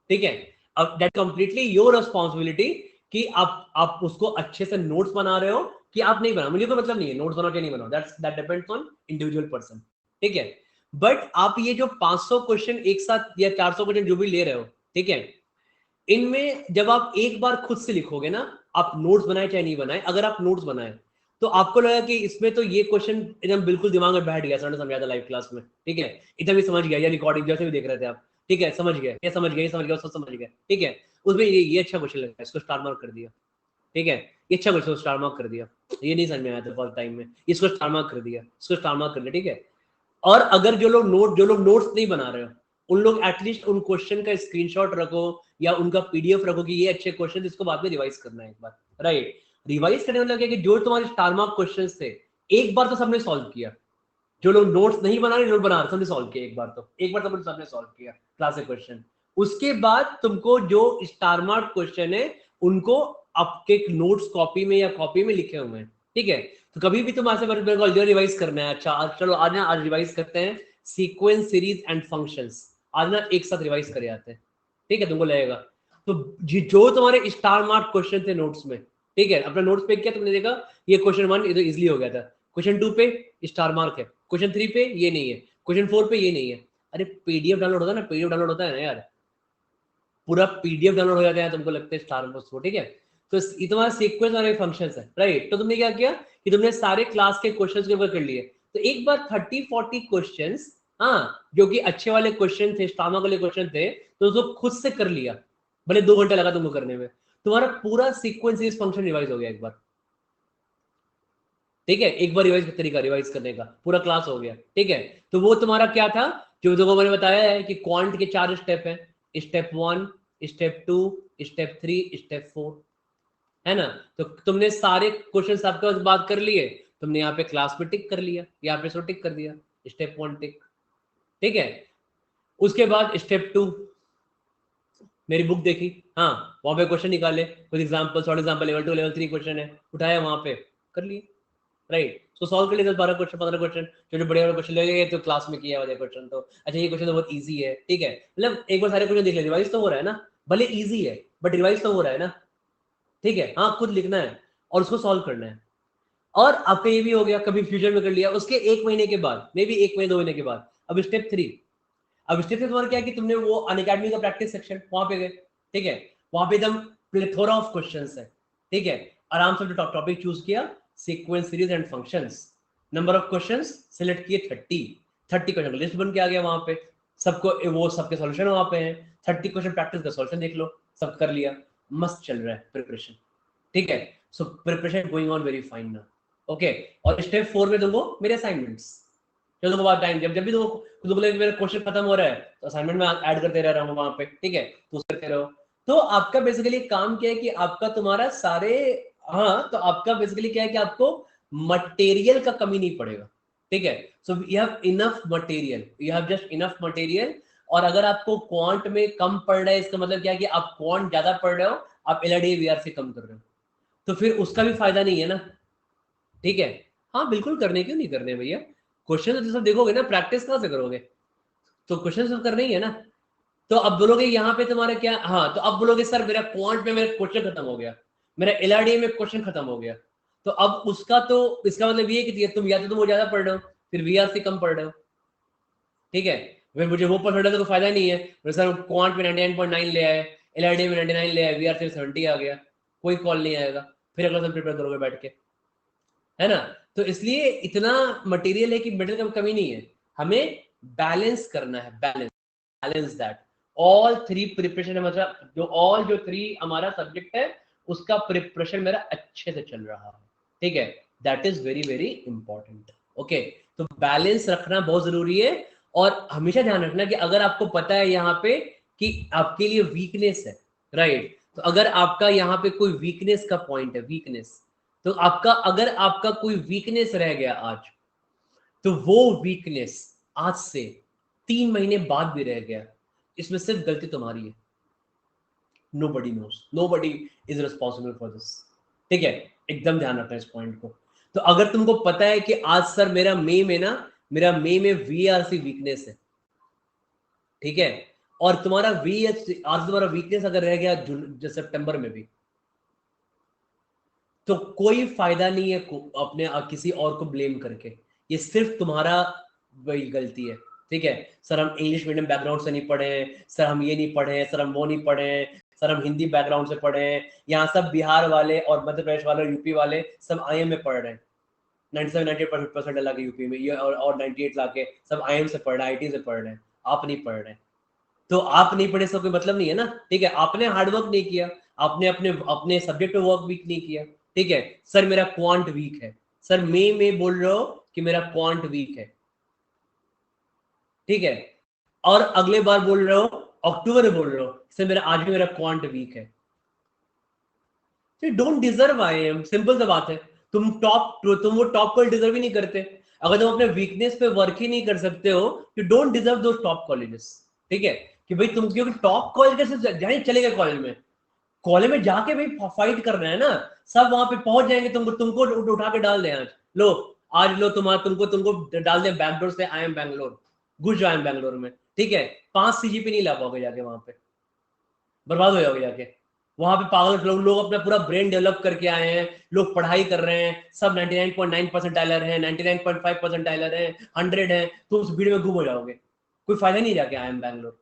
ठीक है। अब दैट कंप्लीटली योर रिस्पॉन्सिबिलिटी कि आप उसको अच्छे से नोट्स बना रहे हो कि आप नहीं बना, मुझे कोई मतलब नहीं है नोट्स बनाओ क्या नहीं बनाओ, that depends on individual person, ठीक है। बट आप ये जो 500 क्वेश्चन एक साथ या 400 क्वेश्चन जो भी ले रहे हो, ठीक है, इनमें जब आप एक बार खुद से लिखोगे ना, आप नोट्स बनाए चाहे नहीं बनाए, अगर आप नोट्स बनाए तो आपको लगा कि इसमें तो ये क्वेश्चन एकदम बिल्कुल दिमाग में बैठ गया, सर ने समझाया था लाइव क्लास में, ठीक है, इतना भी समझ गया, या रिकॉर्डिंग जैसे भी देख रहे थे आप, ठीक है, समझ गए, ये समझ गए, ये समझ गया, सब समझ गए, ठीक है। उसमें ये अच्छा क्वेश्चन लगा, इसको स्टार मार्क कर दिया, ठीक है, ये अच्छा क्वेश्चन स्टार मार्क कर दिया, ये नहीं समझ में आया था फर्स्ट टाइम में, इसको स्टार मार्क कर दिया, इसको स्टार मार्क कर दिया, ठीक है। और अगर जो लोग नोट्स नहीं बना रहे हो, उन लोग एटलीस्ट उन क्वेश्चन का स्क्रीनशॉट रखो या उनका पीडीएफ रखो कि ये अच्छे क्वेश्चन, इसको बाद में रिवाइज करना है एक बार, राइट। रिवाइज करने वाला क्या कि जो तुम्हारे स्टार मार्क क्वेश्चन थे, एक बार तो सबने सॉल्व किया, जो लोग नोट्स नहीं बना रहे, नोट बना रहे, सबने सॉल्व किया एक बार, तो एक बार सबने सॉल्व किया क्लासिक क्वेश्चन। उसके बाद तुमको जो स्टार मार्क क्वेश्चन है उनको आपके नोट्स कॉपी में या कॉपी में लिखे हुए हैं, ठीक है। तो कभी भी तुम ऐसे रिवाइज करना है, अच्छा चलो आज रिवाइज करते हैं सीक्वेंस, सीरीज एंड फंक्शंस, आज ना एक साथ रिवाइज करे आते हैं, ठीक है, तुमको लगेगा। तो जो तुम्हारे स्टार मार्क क्वेश्चन थे नोट्स में, ठीक है, अपना नोट्स पे किया तुमने, देखा ये क्वेश्चन 1 ये तो इजीली हो गया था, क्वेश्चन 2 पे स्टार मार्क है, क्वेश्चन 3 पे ये नहीं है, क्वेश्चन 4 पे ये नहीं है, अरे पीडीएफ डाउनलोड होता है ना, पीडीएफ डाउनलोड होता है ना यार, पूरा पीडीएफ डाउनलोड हो जाता है, तुमको लगता है स्टार को, ठीक है। तो ये तुम्हारा सीक्वेंस वाले फंक्शंस है, राइट। तो तुमने क्या किया कि तुमने सारे क्लास के क्वेश्चंस के ऊपर कर लिए। तो एक बार 30-40 क्वेश्चंस, हाँ, जो कि अच्छे वाले क्वेश्चन थे, स्टामा वाले क्वेश्चन थे, तो उसको खुद से कर लिया, भले 2 घंटे लगा तुमको करने में, तुम्हारा पूरा सीक्वेंस इस फंक्शन रिवाइज हो गया एक बार, ठीक है। एक बार रिवाइज का तरीका, रिवाइज करने का, पूरा क्लास हो गया, ठीक है। तो वो तुम्हारा क्या था, जो तुमको मैंने बताया है कि क्वांट के 4 स्टेप हैं, स्टेप 1, स्टेप 2, स्टेप 3, स्टेप 4, है ना। तो तुमने सारे क्वेश्चन आपके पास बात कर लिए, तुमने यहाँ पे क्लास में टिक कर लिया, यहाँ पे सो टिक कर दिया, स्टेप 1 टिक, ठीक है। उसके बाद स्टेप 2, मेरी बुक देखी, हाँ, वहां पे क्वेश्चन निकाले, कुछ example, short example, level 2 level 3 question है, उठाया वहां पे, कर लिए, राइट। तो सॉल्व कर लिए 10-12 क्वेश्चन, 15 क्वेश्चन, जो बड़े बड़े क्वेश्चन लगे तो क्लास में किया वाले क्वेश्चन, तो अच्छा ये क्वेश्चन तो बहुत इजी है, ठीक है। मतलब एक बार सारे क्वेश्चन देख ले, रिवाइज तो हो रहा है ना, भले इजी है बट रिवाइज तो हो रहा है ना, ठीक है। हाँ, खुद लिखना है और उसको सॉल्व करना है। और आपका ये भी हो गया, कभी फ्यूचर में कर लिया, उसके 1 महीने के बाद, मे बी 1 महीने 2 महीने के बाद, अब स्टेप 3, अब स्टेप 3 तुम्हारा क्या है कि तुमने वो अनअकैडमी का प्रैक्टिस सेक्शन वहां पे गए, ठीक है। वहां पे एकदम प्लेथोरा ऑफ क्वेश्चंस है, ठीक है। आराम से टॉपिक चूज किया, sequence, series and functions, number of questions select किए 30 क्वेश्चन लिस्ट बन के आ गया वहां पे, सबको वो सबके सॉल्यूशन वहां पे हैं, 30 क्वेश्चन प्रैक्टिस का सॉल्यूशन देख लो, सब कर लिया, मस्त चल रहा है प्रिपरेशन, ठीक है। So preparation going on very fine now, okay. और स्टेप 4 में तुमको मेरे असाइनमेंट्स, चलो तुमको बात टाइम, जब भी तुमको लगे मेरा क्वेश्चन खत्म हो रहा है तो असाइनमेंट में ऐड करते रह रहा हूँ वहां पे, ठीक है, तो उस करते रहो। तो आपका बेसिकली काम क्या है कि आपका तुम्हारा सारे, हाँ, तो आपका बेसिकली क्या है कि आपको मटेरियल का कमी नहीं पड़ेगा, ठीक है। So you have enough material, you have just enough material. और अगर आपको क्वांट में कम पड़ रहा है, इसका मतलब क्या है कि आप क्वांट ज्यादा पढ़ रहे हो, आप एलआरडी वीआर से कम कर रहे हो, तो फिर उसका भी फायदा नहीं है ना, ठीक है। हाँ बिल्कुल, करने क्यों नहीं करने भैया, क्वेश्चन तो सब देखोगे ना, प्रैक्टिस कहाँ से करोगे, तो क्वेश्चन सब करने ही है ना। तो अब बोलोगे यहाँ पे तुम्हारा क्या, हाँ, तो अब बोलोगे सर मेरा क्वांट में मेरा क्वेश्चन खत्म हो गया, मेरा एलआरडी में क्वेश्चन खत्म हो गया, तो अब उसका तो इसका मतलब ये कि तुम या तो तुम वो ज्यादा पढ़ रहे हो, फिर वीआर से कम पढ़ रहे हो, ठीक है। फिर मुझे वो पढ़ रहे तो कोई फायदा नहीं है, सर क्वांट में 99.9 ले आए, एलआरडी में 99 ले आए, वीआर से 70 आ गया, कोई कॉल नहीं आएगा, फिर अगला सब प्रिपेयर करोगे बैठ के, है ना। तो इसलिए इतना मटेरियल है कि मटेरियल की कमी नहीं है, हमें बैलेंस करना है, बैलेंस दैट ऑल 3 प्रिपरेशन है, मतलब जो 3 हमारा सब्जेक्ट है उसका प्रिपरेशन मेरा अच्छे से चल रहा है, ठीक है। That is very very important, okay. तो बैलेंस रखना बहुत जरूरी है। और हमेशा ध्यान रखना कि अगर आपको पता है यहाँ पे कि आपके लिए वीकनेस है, राइट, तो अगर आपका यहाँ पे कोई वीकनेस का पॉइंट है, वीकनेस, तो आपका अगर आपका कोई वीकनेस रह गया आज, तो वो वीकनेस आज से 3 महीने बाद भी रह गया, इसमें सिर्फ गलती तुम्हारी है, nobody knows, nobody is responsible for this, ठीक है। एकदम ध्यान रखना इस पॉइंट को। तो अगर तुमको पता है कि आज सर मेरा मई में वीआरसी वीकनेस है, ठीक है, और तुम्हारा आज तुम्हारा वीकनेस अगर रह गया सितंबर में भी, तो कोई फायदा नहीं है अपने किसी और को ब्लेम करके, ये सिर्फ तुम्हारा वही गलती है, ठीक है। सर हम इंग्लिश मीडियम बैकग्राउंड से नहीं पढ़े हैं, सर हम ये नहीं पढ़े हैं, सर हम वो नहीं पढ़े हैं, सर हम हिंदी बैकग्राउंड से पढ़े हैं, यहाँ सब बिहार वाले और मध्य प्रदेश वाले, यूपी वाले सब आईएम में पढ़ रहे हैं, 97-98% ला के यूपी में ये, और 98 ला के सब आईएम से पढ़ रहे हैं, आईटी से पढ़ रहे हैं, आप नहीं पढ़ रहे हैं। तो आप नहीं पढ़े, इसका कोई मतलब नहीं है ना, ठीक है। आपने हार्डवर्क नहीं किया, आपने अपने अपने सब्जेक्ट पे वर्क वीक नहीं किया, ठीक है। सर मेरा क्वांट वीक है, सर मई में बोल रहे हो कि मेरा क्वांट वीक है, ठीक है, और अगले बार बोल रहे हो, अक्टूबर में बोल रहे हो सर मेरा आज भी मेरा क्वांट वीक है, डोंट डिजर्व आईएम, सिंपल सा बात है। तुम वो टॉप कॉलेज डिजर्व ही नहीं करते, अगर तुम अपने वीकनेस पे वर्क ही नहीं कर सकते हो, यू डोंट डिजर्व दो टॉप कॉलेजेस, ठीक है। कि भाई तुम, क्योंकि टॉप कॉलेज कैसे जाने चले गए, कॉलेज में जाके भाई फाइट करना है ना, सब वहां पे पहुंच जाएंगे, तुमको उठा के डाल दें, आज लो तुम्हारा, तुमको डाल दें बैंगलोर से, आई एम बैंगलोर, घुस जाओ आई एम बैंगलोर में, ठीक है, 5 सीजीपी नहीं ला पाओगे जाके, वहां पे बर्बाद हो जाओगे जाके, वहां पे पागल लोग अपना पूरा ब्रेन डेवलप करके आए हैं, लोग पढ़ाई कर रहे हैं, सब 99.9% टाइलर हैं, 99.5% टाइलर हैं, 100 हैं, तो उस भीड़ में गुम हो जाओगे, कोई फायदा नहीं जाके आई एम बैंगलोर,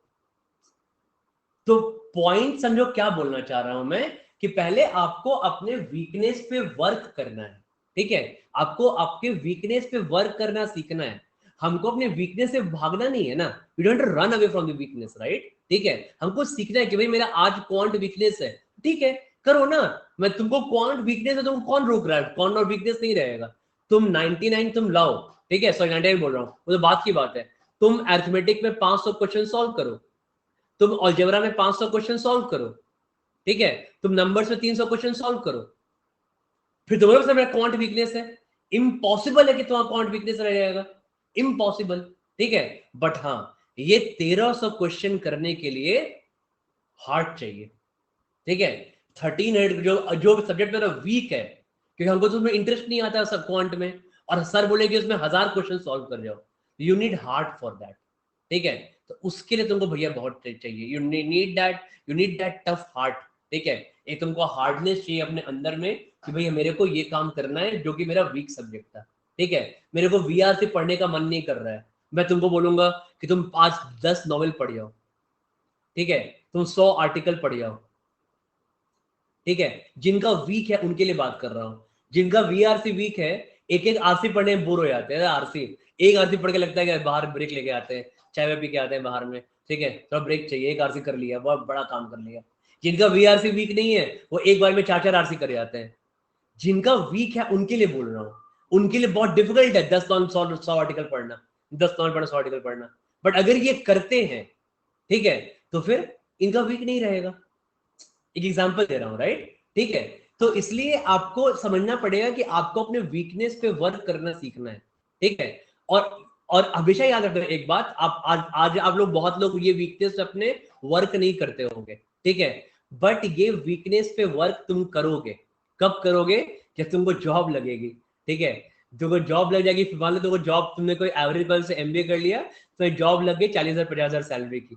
तो पॉइंट समझो क्या बोलना चाह रहा हूं मैं, कि पहले आपको अपने वीकनेस पे वर्क करना है, ठीक है, आपको आपके वीकनेस पे वर्क करना सीखना है। हमको अपने वीकनेस से भागना नहीं है ना, we don't run away from the weakness, right, ठीक है, हमको सीखना है कि भाई मेरा आज क्वांट वीकनेस है, ठीक है, करो ना। मैं तुमको क्वांट वीकनेस है, तुम कौन रोक रहा है, क्वांट और वीकनेस नहीं रहेगा, तुम 99 तुम लाओ, ठीक है, सॉरी 99 बोल रहा हूँ, वो तो बात की बात है। तुम अरिथमेटिक में 500 क्वेश्चन सॉल्व करो, तुम अलजेब्रा में 500 क्वेश्चन सॉल्व करो, ठीक है, तुम नंबर्स में 300 क्वेश्चन सॉल्व करो, फिर तुम्हारे पास मेरा क्वांट वीकनेस है। इम्पॉसिबल है कि तुम्हारा क्वांट वीकनेस रह जाएगा, इम्पॉसिबल, ठीक है। बट हाँ, ये 1300 क्वेश्चन करने के लिए हार्ट चाहिए, ठीक है। 1300 जो जो सब्जेक्ट मेरा वीक है, क्योंकि हमको तो उसमें इंटरेस्ट नहीं आता सब क्वांट में, और सर बोले कि उसमें 1000 क्वेश्चन सॉल्व कर जाओ, you need heart for that, ठीक है। तो उसके लिए तुमको भैया बहुत चाहिए, you need that tough heart, ठीक है। एक तुमको हार्डनेस चाहिए अपने अंदर में कि भैया मेरे को ये काम करना है जो कि मेरा वीक सब्जेक्ट था, ठीक है। मेरे को वीआरसी पढ़ने का मन नहीं कर रहा है, मैं तुमको बोलूंगा कि तुम आज 10 नॉवेल पढ़ जाओ, ठीक है, तुम 100 आर्टिकल पढ़ जाओ, ठीक है। जिनका वीक है उनके लिए बात कर रहा हूं, जिनका वीआरसी वीक है, एक एक आरसी पढ़ने में बोर हो जाते हैं। आरसी एक आरसी पढ़ के लगता है कि बाहर ब्रेक लेके आते हैं, चाय वाय पी के आते हैं बाहर में, ठीक है, थोड़ा ब्रेक चाहिए, एक आरसी कर लिया, बहुत बड़ा काम कर लिया। जिनका वीआरसी वीक नहीं है वो एक बार में 4-4 आरसी कर जाते हैं। जिनका वीक है उनके लिए बोल रहा हूँ, उनके लिए बहुत डिफिकल्ट है 10-100 आर्टिकल पढ़ना, 10 नॉन पढ़ना, 100 आर्टिकल पढ़ना। बट अगर ये करते हैं, ठीक है, तो फिर इनका वीक नहीं रहेगा। एक एग्जांपल दे रहा हूं, राइट, ठीक है। तो इसलिए आपको समझना पड़ेगा कि आपको अपने वीकनेस पे वर्क करना सीखना है, ठीक है। और हमेशा याद रखना एक बात, आप आज आप लोग, बहुत लोग ये वीकनेस अपने वर्क नहीं करते होंगे, ठीक है, बट ये वीकनेस पे वर्क तुम करोगे, कब करोगे, जब तुमको जॉब लगेगी, ठीक है। तुमको जॉब लग जाएगी, मान लो तुमको जॉब, तुमने कोई एवरेज बल से एमबीए कर लिया, तो जॉब लग गई 40,000 50,000 सैलरी की,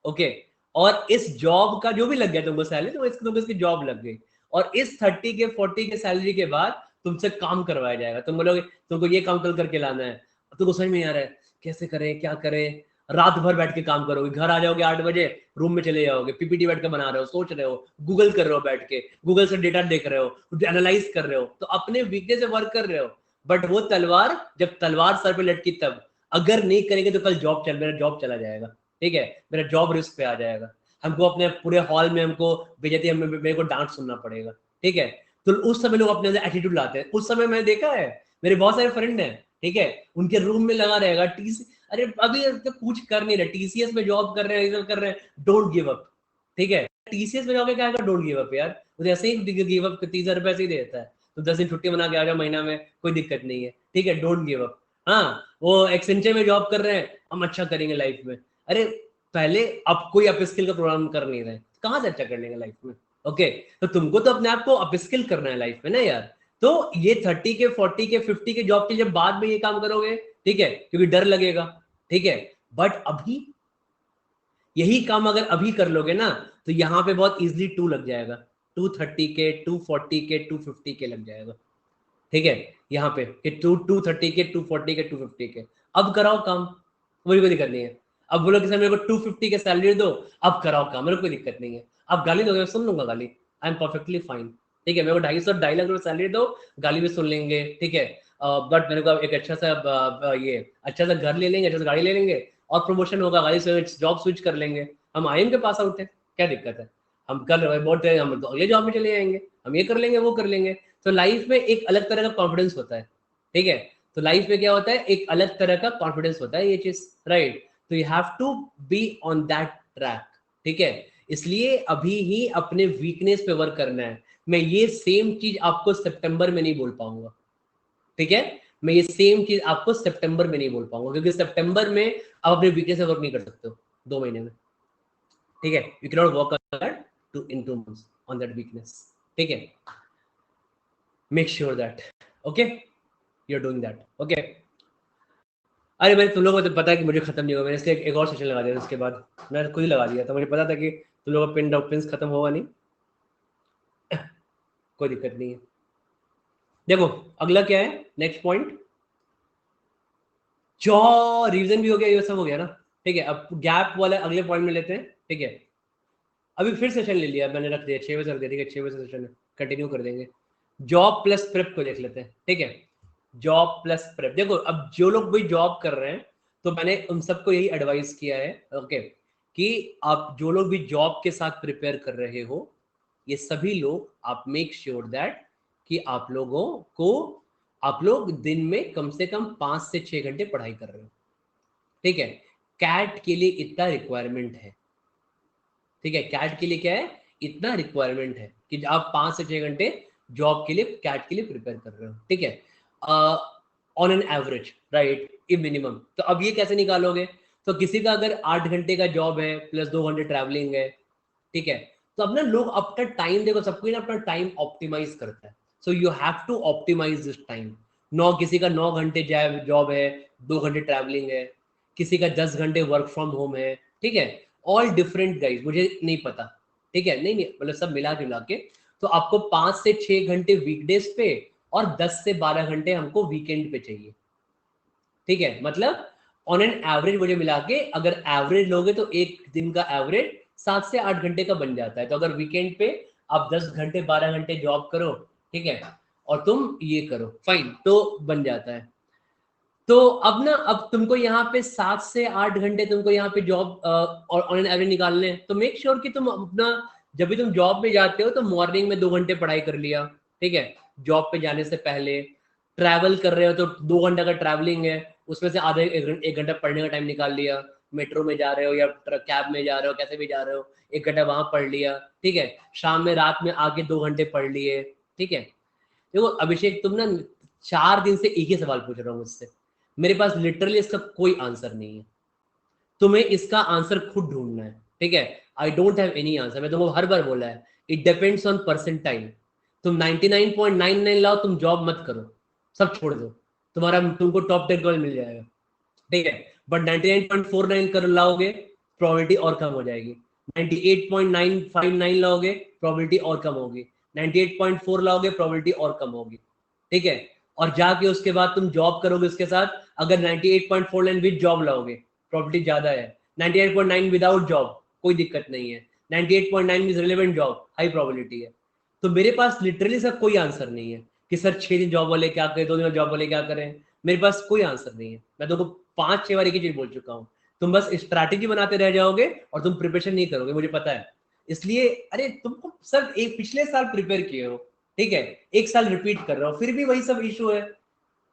ओके। और इस जॉब का जो भी लग गया तुमको सैलरी, तो तुमको इसकी जॉब लग गई, और इस 30 के 40 के सैलरी के बाद तुमसे काम करवाया जाएगा, तुम बोलोगे तुमको ये काम कल करके लाना है, तुमको समझ में नहीं आ रहा है कैसे करें क्या करें, रात भर बैठ के काम करोगे, घर आ जाओगे 8 बजे, रूम में चले जाओगे, पीपीटी बैठ के बना रहे हो, सोच रहे हो, गूगल कर रहे हो, बैठ के गूगल से डेटा देख रहे हो, एनालाइज कर रहे हो, तो अपने वीकनेस से वर्क कर रहे हो। बट वो तलवार, जब तलवार सर पे लटकी तब, अगर नहीं करेंगे तो कल जॉब मेरा जॉब चला जाएगा, ठीक है, मेरा जॉब रिस्क पे आ जाएगा, हमको अपने पूरे हॉल में हमको बेइज्जती, मेरे को डांट सुनना पड़ेगा, ठीक है। तो उस समय लोग अपने अंदर एटीट्यूड लाते हैं। उस समय मैंने देखा है, मेरे बहुत सारे फ्रेंड हैं, ठीक है, उनके रूम में लगा रहेगा टीसी, अरे अभी तो कुछ कर नहीं रहे, टीसीएस में जॉब कर रहे हैं, कर रहे हैं, डोंट गिव अप, ठीक है। टीसीएस में जाओगे क्या, डोंट गिव अप यार, मुझे ऐसे ही गिव अप 30,000 रुपए ऐसे ही देता है, तो 10 दिन छुट्टी बना के आ जाओ महीना में, कोई दिक्कत नहीं है, ठीक है, डोंट गिव अप। हाँ, वो एक्सेंचर में जॉब कर रहे हैं, हम अच्छा करेंगे लाइफ में, अरे पहले अब कोई अपस्किल का प्रोग्राम कर नहीं रहे, कहां से अच्छा कर लेंगे लाइफ में, ओके। तो तुमको तो अपने आप को अपस्किल करना है लाइफ में ना यार। तो ये 30 के 40 के 50 के जॉब के जब बाद में ये काम करोगे, ठीक है, क्योंकि डर लगेगा, ठीक है। बट अभी यही काम अगर अभी कर लोगे ना, तो यहाँ पे बहुत इजिली 2 लग जाएगा, 230 के 240 के 250 के लग जाएगा, ठीक है। यहाँ पे कि 230 के 240 के 250 के, अब कराओ काम, मुझे कोई दिक्कत नहीं है। अब बोलो कि सर मेरे को 250 के सैलरी दो, अब कराओ काम, मेरे को कोई दिक्कत नहीं है। अब गाली दोगे, सुन लूंगा गाली, आई एम परफेक्टली फाइन, ठीक है। मेरे को 250 सैलरी दो, गाली भी सुन लेंगे, ठीक है। बट मेरे को एक अच्छा सा ये अच्छा सा घर ले लेंगे, अच्छा सा गाड़ी ले लेंगे, और प्रमोशन होगा, गाड़ी से जॉब स्विच कर लेंगे, हम आईएम के पास आउट है, क्या दिक्कत है, हम कर रहे बहुत है, हम तो अगले जॉब में चले जाएंगे, हम ये कर लेंगे वो कर लेंगे। तो लाइफ में एक अलग तरह का कॉन्फिडेंस होता है, ठीक है। तो लाइफ में क्या होता है, एक अलग तरह का कॉन्फिडेंस होता है, ये चीज, राइट। तो you have to be on that track, ठीक है। इसलिए अभी ही अपने वीकनेस पे वर्क करना है। मैं ये सेम चीज आपको सितंबर में नहीं बोल पाऊंगा, ठीक है। मैं ये सेम चीज आपको सितंबर में नहीं बोल पाऊंगा, क्योंकि सितंबर में आप अपने वीकनेस पे वर्क नहीं कर सकते हो 2 महीने में, ठीक है। You can not work on that in 2 months on that weakness, ठीक है। Make sure that, okay, you are doing that, okay. अरे मैंने तुम लोगों को तो पता है कि मुझे खत्म नहीं होगा, मैंने इसलिए एक और सेशन लगा दिया, उसके बाद मैंने खुद ही लगा दिया था, मुझे पता था कि तुम लोगों का पिन पिन्स खत्म होगा नहीं, कोई दिक्कत नहीं है। देखो अगला क्या है, नेक्स्ट पॉइंट, जो रिवीजन भी हो गया, ये सब हो गया ना, ठीक है। अब गैप वाला अगले पॉइंट में लेते हैं, ठीक है। अभी फिर सेशन ले लिया मैंने, रख दिया 6 बजे रख दिया, ठीक है 6 बजे सेशन कंटिन्यू कर देंगे। जॉब प्लस प्रेप को देख लेते हैं, ठीक है। जॉब प्लस प्रेप, देखो अब जो लोग भी जॉब कर रहे हैं तो मैंने उन सबको यही एडवाइस किया है, ओके, कि आप जो लोग भी जॉब के साथ प्रिपेयर कर रहे हो, ये सभी लोग आप मेक श्योर दैट कि आप लोगों को, आप लोग दिन में कम से कम 5 से 6 घंटे पढ़ाई कर रहे हो, ठीक है। कैट के लिए इतना रिक्वायरमेंट है, ठीक है, कैट के लिए क्या है, इतना रिक्वायरमेंट है कि आप 5 से 6 घंटे जॉब के लिए, कैट के लिए प्रिपेयर कर रहे हो, ठीक है, ऑन एन एवरेज, राइट, ये मिनिमम। तो अब ये कैसे निकालोगे, तो किसी का अगर 8 घंटे का जॉब है प्लस 2 घंटे ट्रैवलिंग है, ठीक है, तो अब ना लोग अपना टाइम, देखो सबको ना अपना टाइम ऑप्टिमाइज करता है, so you have to optimise this time. किसी का 9 घंटे जॉब है, 2 घंटे ट्रैवलिंग है, किसी का 10 घंटे वर्क फ्रॉम होम है, ठीक है, ऑल डिफरेंट गाइज, मुझे नहीं पता, ठीक है, नहीं मतलब सब मिला जुला के, तो आपको 5 से 6 घंटे वीकडेज पे और 10 से 12 घंटे हमको वीकेंड पे चाहिए, ठीक है। मतलब ऑन एन एवरेज मुझे मिला के अगर एवरेज लोगे तो एक दिन का एवरेज 7 से 8 घंटे का बन जाता है। तो अगर वीकेंड पे आप 10 घंटे 12 घंटे जॉब करो, ठीक है, और तुम ये करो, फाइन, तो बन जाता है। तो अब ना, अब तुमको यहाँ पे 7 से 8 घंटे तुमको यहाँ पे जॉब और ऑन एन एवरेज निकालने हैं, तो मेक श्योर कि तुम अपना, जब भी तुम जॉब में जाते हो तो मॉर्निंग में 2 घंटे पढ़ाई कर लिया, ठीक है, जॉब पे जाने से पहले। ट्रैवल कर रहे हो तो 2 घंटे का ट्रैवलिंग है, उसमें से आधे 1 घंटा पढ़ने का टाइम निकाल लिया, मेट्रो में जा रहे हो या कैब में जा रहे हो, कैसे भी जा रहे हो, 1 घंटा वहां पढ़ लिया, ठीक है, शाम में रात में आके 2 घंटे पढ़ लिए, ठीक है। देखो अभिषेक, तुम ना 4 दिन से एक ही सवाल पूछ रहा हूँ मुझसे, मेरे पास लिटरली इसका कोई आंसर नहीं है, तुम्हें इसका आंसर खुद ढूंढना है, ठीक है। I don't have any answer, मैं तुमको हर बार बोला है, इट डिपेंड्स ऑन परसेंटाइल। तुम 99.99 लाओ, तुम जॉब मत करो, सब छोड़ दो, तुमको टॉप 10 कॉलेज मिल जाएगा, ठीक है, बट 99.49 कर लाओगे, प्रोबेबिलिटी और कम हो जाएगी। 98.959 लाओगे, प्रोबेबिलिटी और कम होगी। 98.4 लाओगे, प्रोबेबिलिटी और कम होगी, ठीक है। और जाके उसके बाद तुम जॉब करोगे उसके साथ, अगर 98.49 विद जॉब लाओगे, प्रोबेबिलिटी ज्यादा है। 98.9 विदाउट जॉब कोई दिक्कत नहीं है। 98.9 with relevant job high probability है। तो मेरे पास लिटरली सर कोई आंसर नहीं है कि सर 6 दिन जॉब वाले क्या करें, 2 दिन जॉब वाले क्या करें, मेरे पास कोई आंसर नहीं है। मैं तुमको 5-6 बार एक ही चीज बोल चुका हूँ, तुम बस स्ट्रैटेजी बनाते रह जाओगे और तुम प्रिपरेशन नहीं करोगे, मुझे पता है। इसलिए अरे तुमको सर एक पिछले साल प्रिपेयर किए हो, ठीक है, 1 साल रिपीट कर रहे हो, फिर भी वही सब इशू है।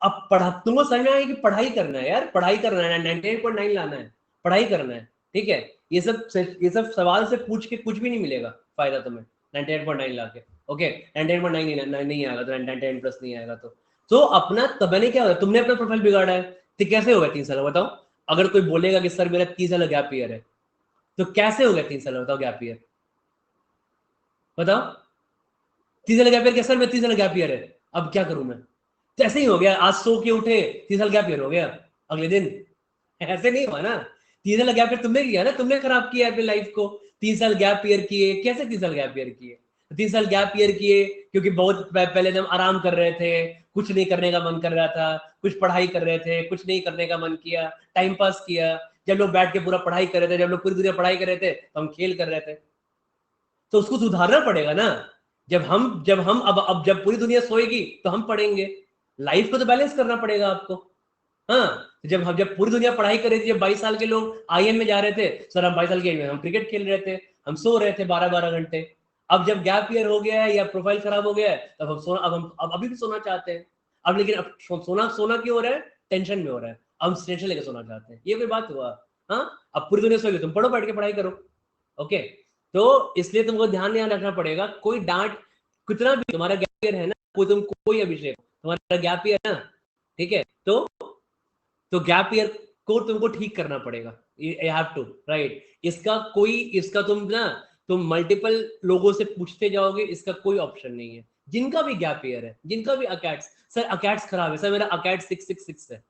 अब पढ़ा, तुमको समझ में आया कि पढ़ाई करना है यार, पढ़ाई करना है, 98.9 लाना है, पढ़ाई करना है, ठीक है। ये सब सवाल से पूछ के कुछ भी नहीं मिलेगा फायदा तुम्हें 98.9 ला के, ओके। 98.9 नहीं आएगा तो 99 प्लस नहीं आएगा तो अपना, तब मैंने क्या होगा, तुमने अपना प्रोफाइल बिगाड़ा है, तो कैसे होगा 3 साल, बताओ। अगर कोई बोलेगा कि सर मेरा 3 साल गैप ईयर है, तो कैसे हो गया 3 साल, बताओ गैप ईयर, बताओ। 3 साल गैप ईयर, सर मैं 3 साल गैप ईयर है, अब क्या करूं मैं, तो ऐसे ही हो गया, आज सो के उठे 3 साल गैप ईयर हो गया अगले दिन, ऐसे नहीं हुआ ना। 3 साल गैप ईयर तुमने किया ना, तुमने खराब किया अपनी लाइफ को। 3 साल गैप ईयर किए, कैसे 3 साल गैप ईयर किए, 3 साल गैप ईयर किए क्योंकि बहुत पहले हम आराम कर रहे थे, कुछ नहीं करने का मन कर रहा था, कुछ पढ़ाई कर रहे थे, कुछ नहीं करने का मन किया, टाइम पास किया। जब लोग बैठ के पूरा पढ़ाई कर रहे थे, जब लोग पूरी दुनिया पढ़ाई कर रहे थे, तो हम खेल कर रहे थे। तो उसको सुधारना पड़ेगा ना। जब हम अब जब पूरी दुनिया सोएगी तो हम पढ़ेंगे। लाइफ को तो बैलेंस करना पड़ेगा आपको। हाँ, जब पूरी दुनिया पढ़ाई कर रही थी, जब 22 साल के लोग आईएम में जा रहे थे, सर हम 22 साल के हम क्रिकेट खेल रहे थे, हम सो रहे थे 12-12 घंटे। अब जब गैप ईयर हो गया है या प्रोफाइल खराब हो गया है, तब हम सोना, अब अभी भी सोना चाहते हैं। अब लेकिन अब सोना क्यों हो रहा है, टेंशन में हो रहा है, अब टेंशन लेके सोना चाहते हैं, ये कोई बात हुआ। हाँ, अब पूरी दुनिया सोएगी, तुम पढ़ो, बैठ के पढ़ाई करो, ओके। तो इसलिए तुमको ध्यान रखना पड़ेगा, कोई डांट, कितना भी तुम्हारा गैप ईयर है ना, कोई अभिषेक तुम्हारा गैप ईयर है ना, ठीक है, तो गैप ईयर को तुमको ठीक करना पड़ेगा, यू हैव टू, राइट। इसका तुम मल्टीपल लोगों से पूछते जाओगे, इसका कोई ऑप्शन नहीं है। जिनका भी गैप ईयर है, जिनका भी अकैट्स, सर अकैट्स खराब है, सर मेरा अकैट 666 है,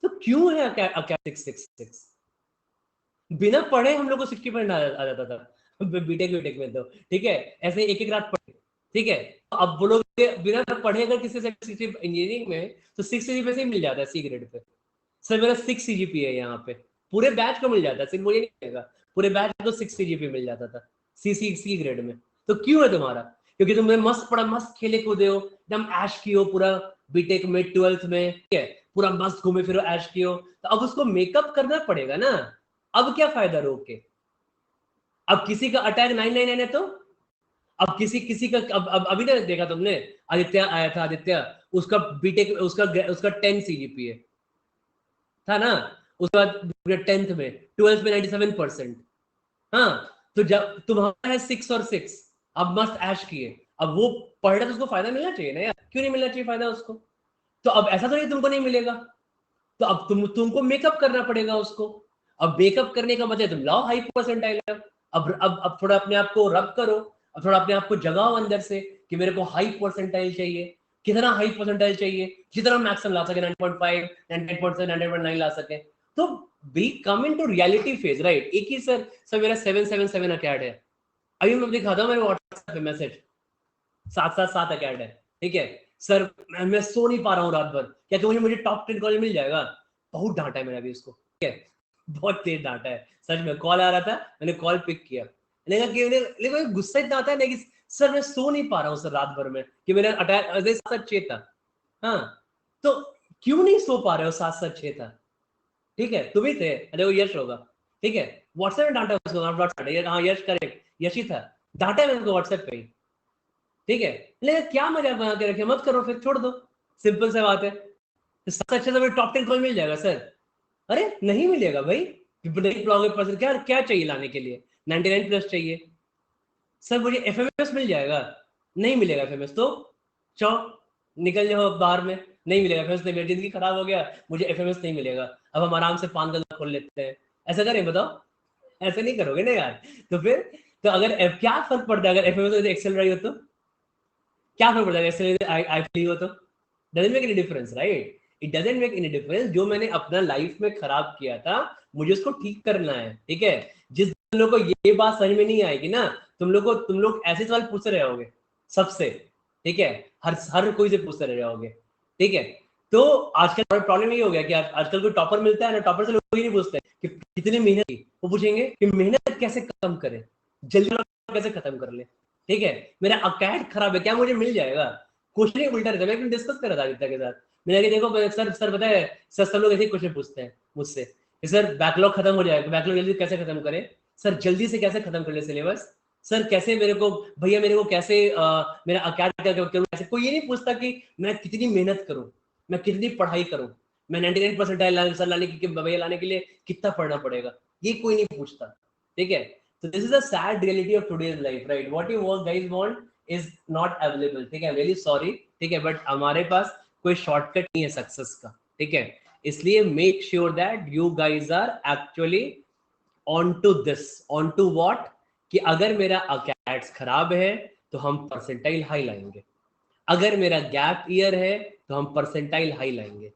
तो क्यों है अकैट 666? बिना पढ़े हम लोग को 60% आ जाता था बीटेक में, तो ठीक है, ऐसे एक एक रात पढ़े, ठीक है। अब वो लोग बिना पढ़े अगर किसी से इंजीनियरिंग में, तो 6 सीजीपीए से ही मिल जाता है सी ग्रेड पे। सर मेरा 6 सीजीपीए है यहाँ पे, पूरे बैच को मिल जाता है, सिर्फ मुझे नहीं मिलेगा, पूरे बैच को 6 सीजीपीए मिल जाता था, सी ग्रेड में। तो क्यों है तुम्हारा? क्योंकि तुमने मस्त खेले कूदे हो, एकदम ऐश की हो पूरा बीटेक में 12th में, ठीक है, पूरा मस्त घूमे फिरो ऐश की हो, तो अब उसको मेकअप करना पड़ेगा ना। अब क्या फायदा रोक के? अब किसी का अटैक 999 है तो अब किसी का अब अभी ना देखा तुमने, आदित्य आया था, आदित्य उसका बीटेक उसका 10 सीजीपीए था ना, उसके बाद 10th में 12th में 97%। हाँ, तो जब तुम्हारा है 6 और 6, अब मस्त ऐश किए, अब वो पढ़ रहा तो उसको फायदा मिलना चाहिए ना यार, क्यों नहीं मिलना चाहिए फायदा उसको? तो अब ऐसा तो नहीं तुमको नहीं मिलेगा, तो अब तुमको मेकअप करना पड़ेगा उसको। अब मेकअप करने का मतलब तुम लाओ हाई परसेंटाइल। अब थोड़ा अपने आप को रब करो, अब थोड़ा अपने आप को जगाओ अंदर से कि मेरे को हाई परसेंटाइल चाहिए। कितना हाई परसेंटाइल चाहिए? जितना मैक्सिमम ला सके, 9.5, 98%, 9.9 ला सके। तो be come into reality phase, right? एक ही सर मेरा 777 अकैड है, अभी मैं दिखाता हूँ मेरे व्हाट्सएप पे मैसेज, 777 अकैड है, ठीक है सर, मैं सो नहीं पा रहा हूँ रात भर, क्या तो मुझे टॉप 10 कॉलेज मिल जाएगा? बहुत डांटा है मैंने अभी उसको, ठीक है, बहुत तेज डांटा है सच में। कॉल आ रहा था, मैंने कॉल पिक किया, लेकिन गुस्सा इतना आता है ना कि सर मैं सो नहीं पा रहा हूँ सर रात भर में, कि मेरा अटैक 7-6 था। हाँ, तो क्यों नहीं सो पा रहे हो? 7-6 था, ठीक है, तुम ही थे, अरे वो यश होगा, ठीक है, व्हाट्सएप में डांटा उसको, हाँ यश करेक्ट, यश ही था, डांटा है मैंने उसको व्हाट्सएप पे ही, ठीक है। लेकिन क्या मजाक बना के रखे, मत करो फिर, छोड़ दो, सिंपल सा बात है। तो सबसे अच्छा तो टॉप 10 कॉलेज मिल जाएगा सर, अरे नहीं मिलेगा भाई, नहीं पाओगे परसेंट, क्या क्या चाहिए लाने के लिए? 99 प्लस चाहिए सर, मुझे एफएमएस मिल जाएगा, नहीं मिलेगा एफएमएस तो चौ निकल जाओ बाहर में, नहीं मिलेगा एफएमएस, नहीं मिलेगा, जिंदगी खराब हो गया, मुझे एफएमएस नहीं मिलेगा, अब हम आराम से पान का खोल लेते हैं, ऐसा करें बताओ? ऐसे नहीं करोगे ना यार। तो फिर तो अगर क्या फर्क पड़ता है अगर एफएमएस एक्सेल रही हो तो? क्या फर्क पड़ता है एक्सेल आई फ्री हो तो? Doesn't make any difference, right? It doesn't make any difference. जो मैंने अपना लाइफ में खराब किया था, मुझे उसको ठीक करना है, ठीक है। जिस लोग को ये बात समझ में नहीं आएगी ना, तुम लोग ऐसे सवाल पूछते रहे होगे सबसे, ठीक है, हर कोई से पूछते रहे होगे, ठीक है। तो आजकल प्रॉब्लम ये हो गया कि आजकल कोई टॉपर मिलता है ना, टॉपर से लोग ही नहीं पूछते कि कितनी मेहनत की, वो पूछेंगे कि मेहनत कैसे कम करें, जल्दी कैसे खत्म कर ले, ठीक है, मेरा अकैड खराब है, क्या मुझे मिल जाएगा? क्वेश्चन ही उल्टा रहता है। मैं डिस्कस कर रहा था आदित्य के साथ, मैंने कहा देखो सर पता है सर, सब लोग ऐसे ही क्वेश्चन पूछते हैं मुझसे कि सर बैकलॉग खत्म हो जाएगा, बैकलॉग जल्दी कैसे खत्म करें सर, जल्दी से कैसे खत्म कर ले सिलेबस सर, कैसे मेरे को भैया, मेरे को कैसे मेरा अकैड करूँ? ऐसे कोई ये नहीं पूछता कि मैं कितनी मेहनत करूँ, मैं कितनी पढ़ाई करूँ, मैं 99% लाने के लिए कितना पढ़ना पड़ेगा, ये कोई नहीं पूछता, ठीक है। So this is a sad reality of today's life, right? What you guys want is not available, ठीक है, really sorry, ठीक है, बट हमारे पास कोई शॉर्टकट नहीं है सक्सेस का, ठीक है। इसलिए make sure that you guys are actually on to this, on to what, कि अगर मेरा अकैड्स खराब है तो हम परसेंटाइल हाई लाएंगे, अगर मेरा गैप ईयर है तो हम परसेंटाइल हाई लाएंगे,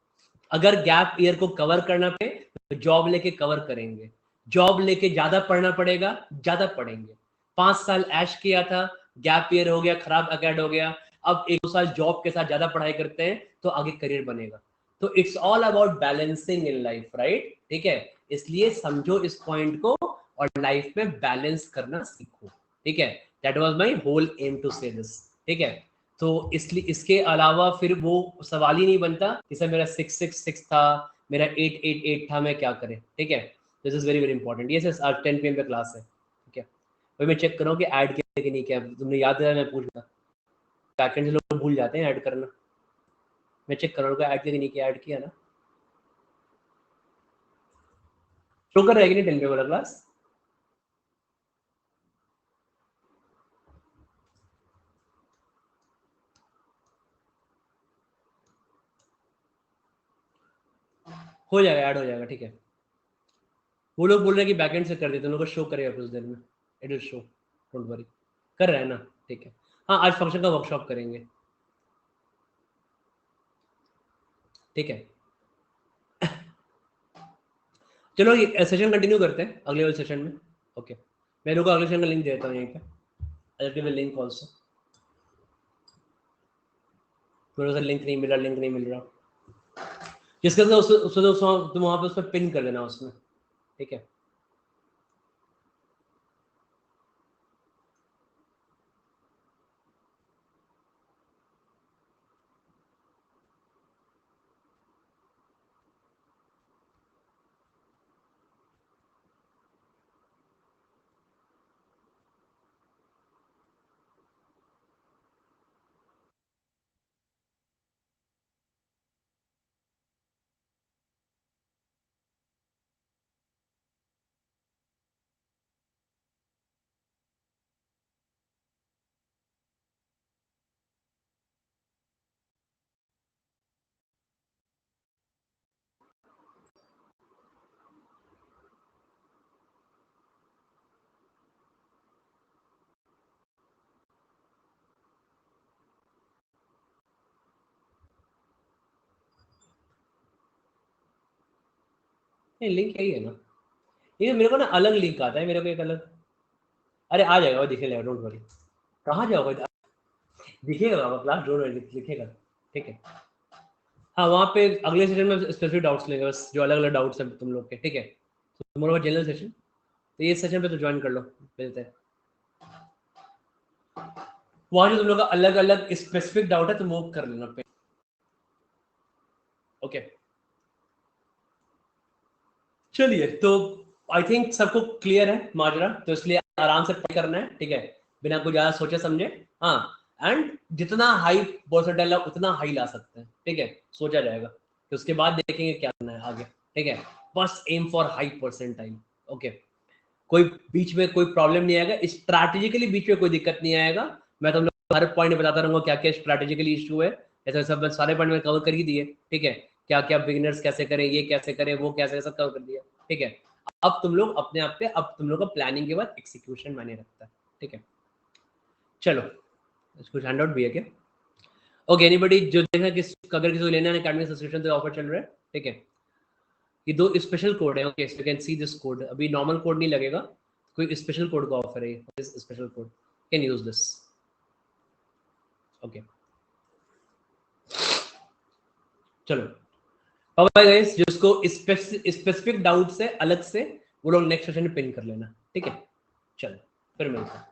अगर गैप ईयर को कवर करना पड़े तो जॉब लेके कवर करेंगे, जॉब लेके ज्यादा पढ़ना पड़ेगा, ज्यादा पढ़ेंगे। 5 साल ऐश किया था, गैप ईयर हो गया, खराब अकैड हो गया, अब 1-2 साल जॉब के साथ ज्यादा पढ़ाई करते हैं तो आगे करियर बनेगा। तो it's all about balancing in life, right, ठीक है। इसलिए समझो इस पॉइंट को और लाइफ में बैलेंस करना सीखो, ठीक है। That was my whole aim to say this, ठीक है। तो इसलिए इसके अलावा फिर वो सवाल ही नहीं बनता कि सर मेरा 666 था, मेरा 888 था, मैं क्या करें, ठीक है। This is very very important. ये सर आज 10 PM पे क्लास है, ठीक है। वही मैं चेक कर रहा हूँ कि ऐड किया कि नहीं किया, तुमने याद दिलाया, मैं पूछ रहा, बैकेंड से लोग भूल जाते हैं ऐड करना, मैं चेक कर रहा हूँ ऐड किया कि नहीं किया, ऐड किया ना, शो कर रहेगी नहीं 10 पे वाला क्लास? हो जाएगा, ऐड हो जाएगा, ठीक है। वो लोग बोल रहे हैं कि बैकेंड से कर देते, उन लोगों को शो करेगा कुछ देर में, it will show, don't worry, कर रहे हैं ना, ठीक है। हाँ, आज फंक्शन का वर्कशॉप करेंगे, ठीक है। चलो ये सेशन कंटिन्यू करते हैं अगले वाले सेशन में, ओके। मैं लोगों को अगले सेशन का लिंक देता हूँ यहीं पे, I give a link also. थोड़ा सा लिंक नहीं मिल रहा, लिंक नहीं मिल रहा, जिसके साथ तुम वहाँ पे उस पर पिन कर देना, उसमें, ठीक है। नहीं लिंक यही है ना, ये मेरे को ना अलग लिंक आता है मेरे को एक अलग, अरे आ जाएगा वो दिखेगा, डोंट वरी। कहाँ जाओगे, दिखेगा क्लास, डोंट वरी दिखेगा, ठीक है। हाँ वहाँ पे अगले सेशन में स्पेसिफिक डाउट्स लेंगे बस, जो अलग अलग डाउट्स हैं तुम लोग के, ठीक है। तो मोर जनरल सेशन, तो ये सेशन पे तो ज्वाइन कर लो, मिलते हैं वहाँ जो तुम लोग का अलग अलग स्पेसिफिक डाउट है तो मूव कर लेना पे, ओके। चलिए तो आई थिंक सबको क्लियर है माजरा, तो इसलिए आराम से पढ़ाई करना है, ठीक है, बिना कुछ ज्यादा सोचे समझे। हाँ, एंड जितना हाई परसेंटाइल उतना हाई ला सकते हैं, ठीक है, सोचा जाएगा, तो उसके बाद देखेंगे क्या करना है आगे, ठीक है। बस aim for high percentile, okay. कोई बीच में कोई प्रॉब्लम नहीं आएगा, स्ट्रैटेजिकली बीच में कोई दिक्कत नहीं आएगा। मैं तुम लोग हर पॉइंट बताता रहूंगा क्या क्या स्ट्रैटेजिकली इशू है, ऐसे सब सारे पॉइंट में कवर कर ही दिए, ठीक है। क्या क्या बिगिनर्स कैसे करें, ये कैसे करें, वो कैसे, सब कवर कर दिया, ठीक है। अब तुम लोग अपने आप पे, अब तुम लोग का प्लानिंग के बाद एग्जीक्यूशन मायने रखता है, ठीक है। चलो कुछ हैंड आउट भी है क्या? ओके एनीबॉडी जो देखा कि अगर किसी को लेना है एकेडमिक सब्सक्रिप्शन तो ऑफर चल रहा है, ठीक है। ये दो स्पेशल कोड है, okay you can see this code, अभी नॉर्मल कोड नहीं लगेगा, कोई स्पेशल कोड का ऑफर है, this special code can use this, okay. चलो बाय गाइस, जिसको स्पेसिफिक डाउट से अलग से वो लोग नेक्स्ट सेशन में पिन कर लेना, ठीक है। चलो फिर मिलते हैं।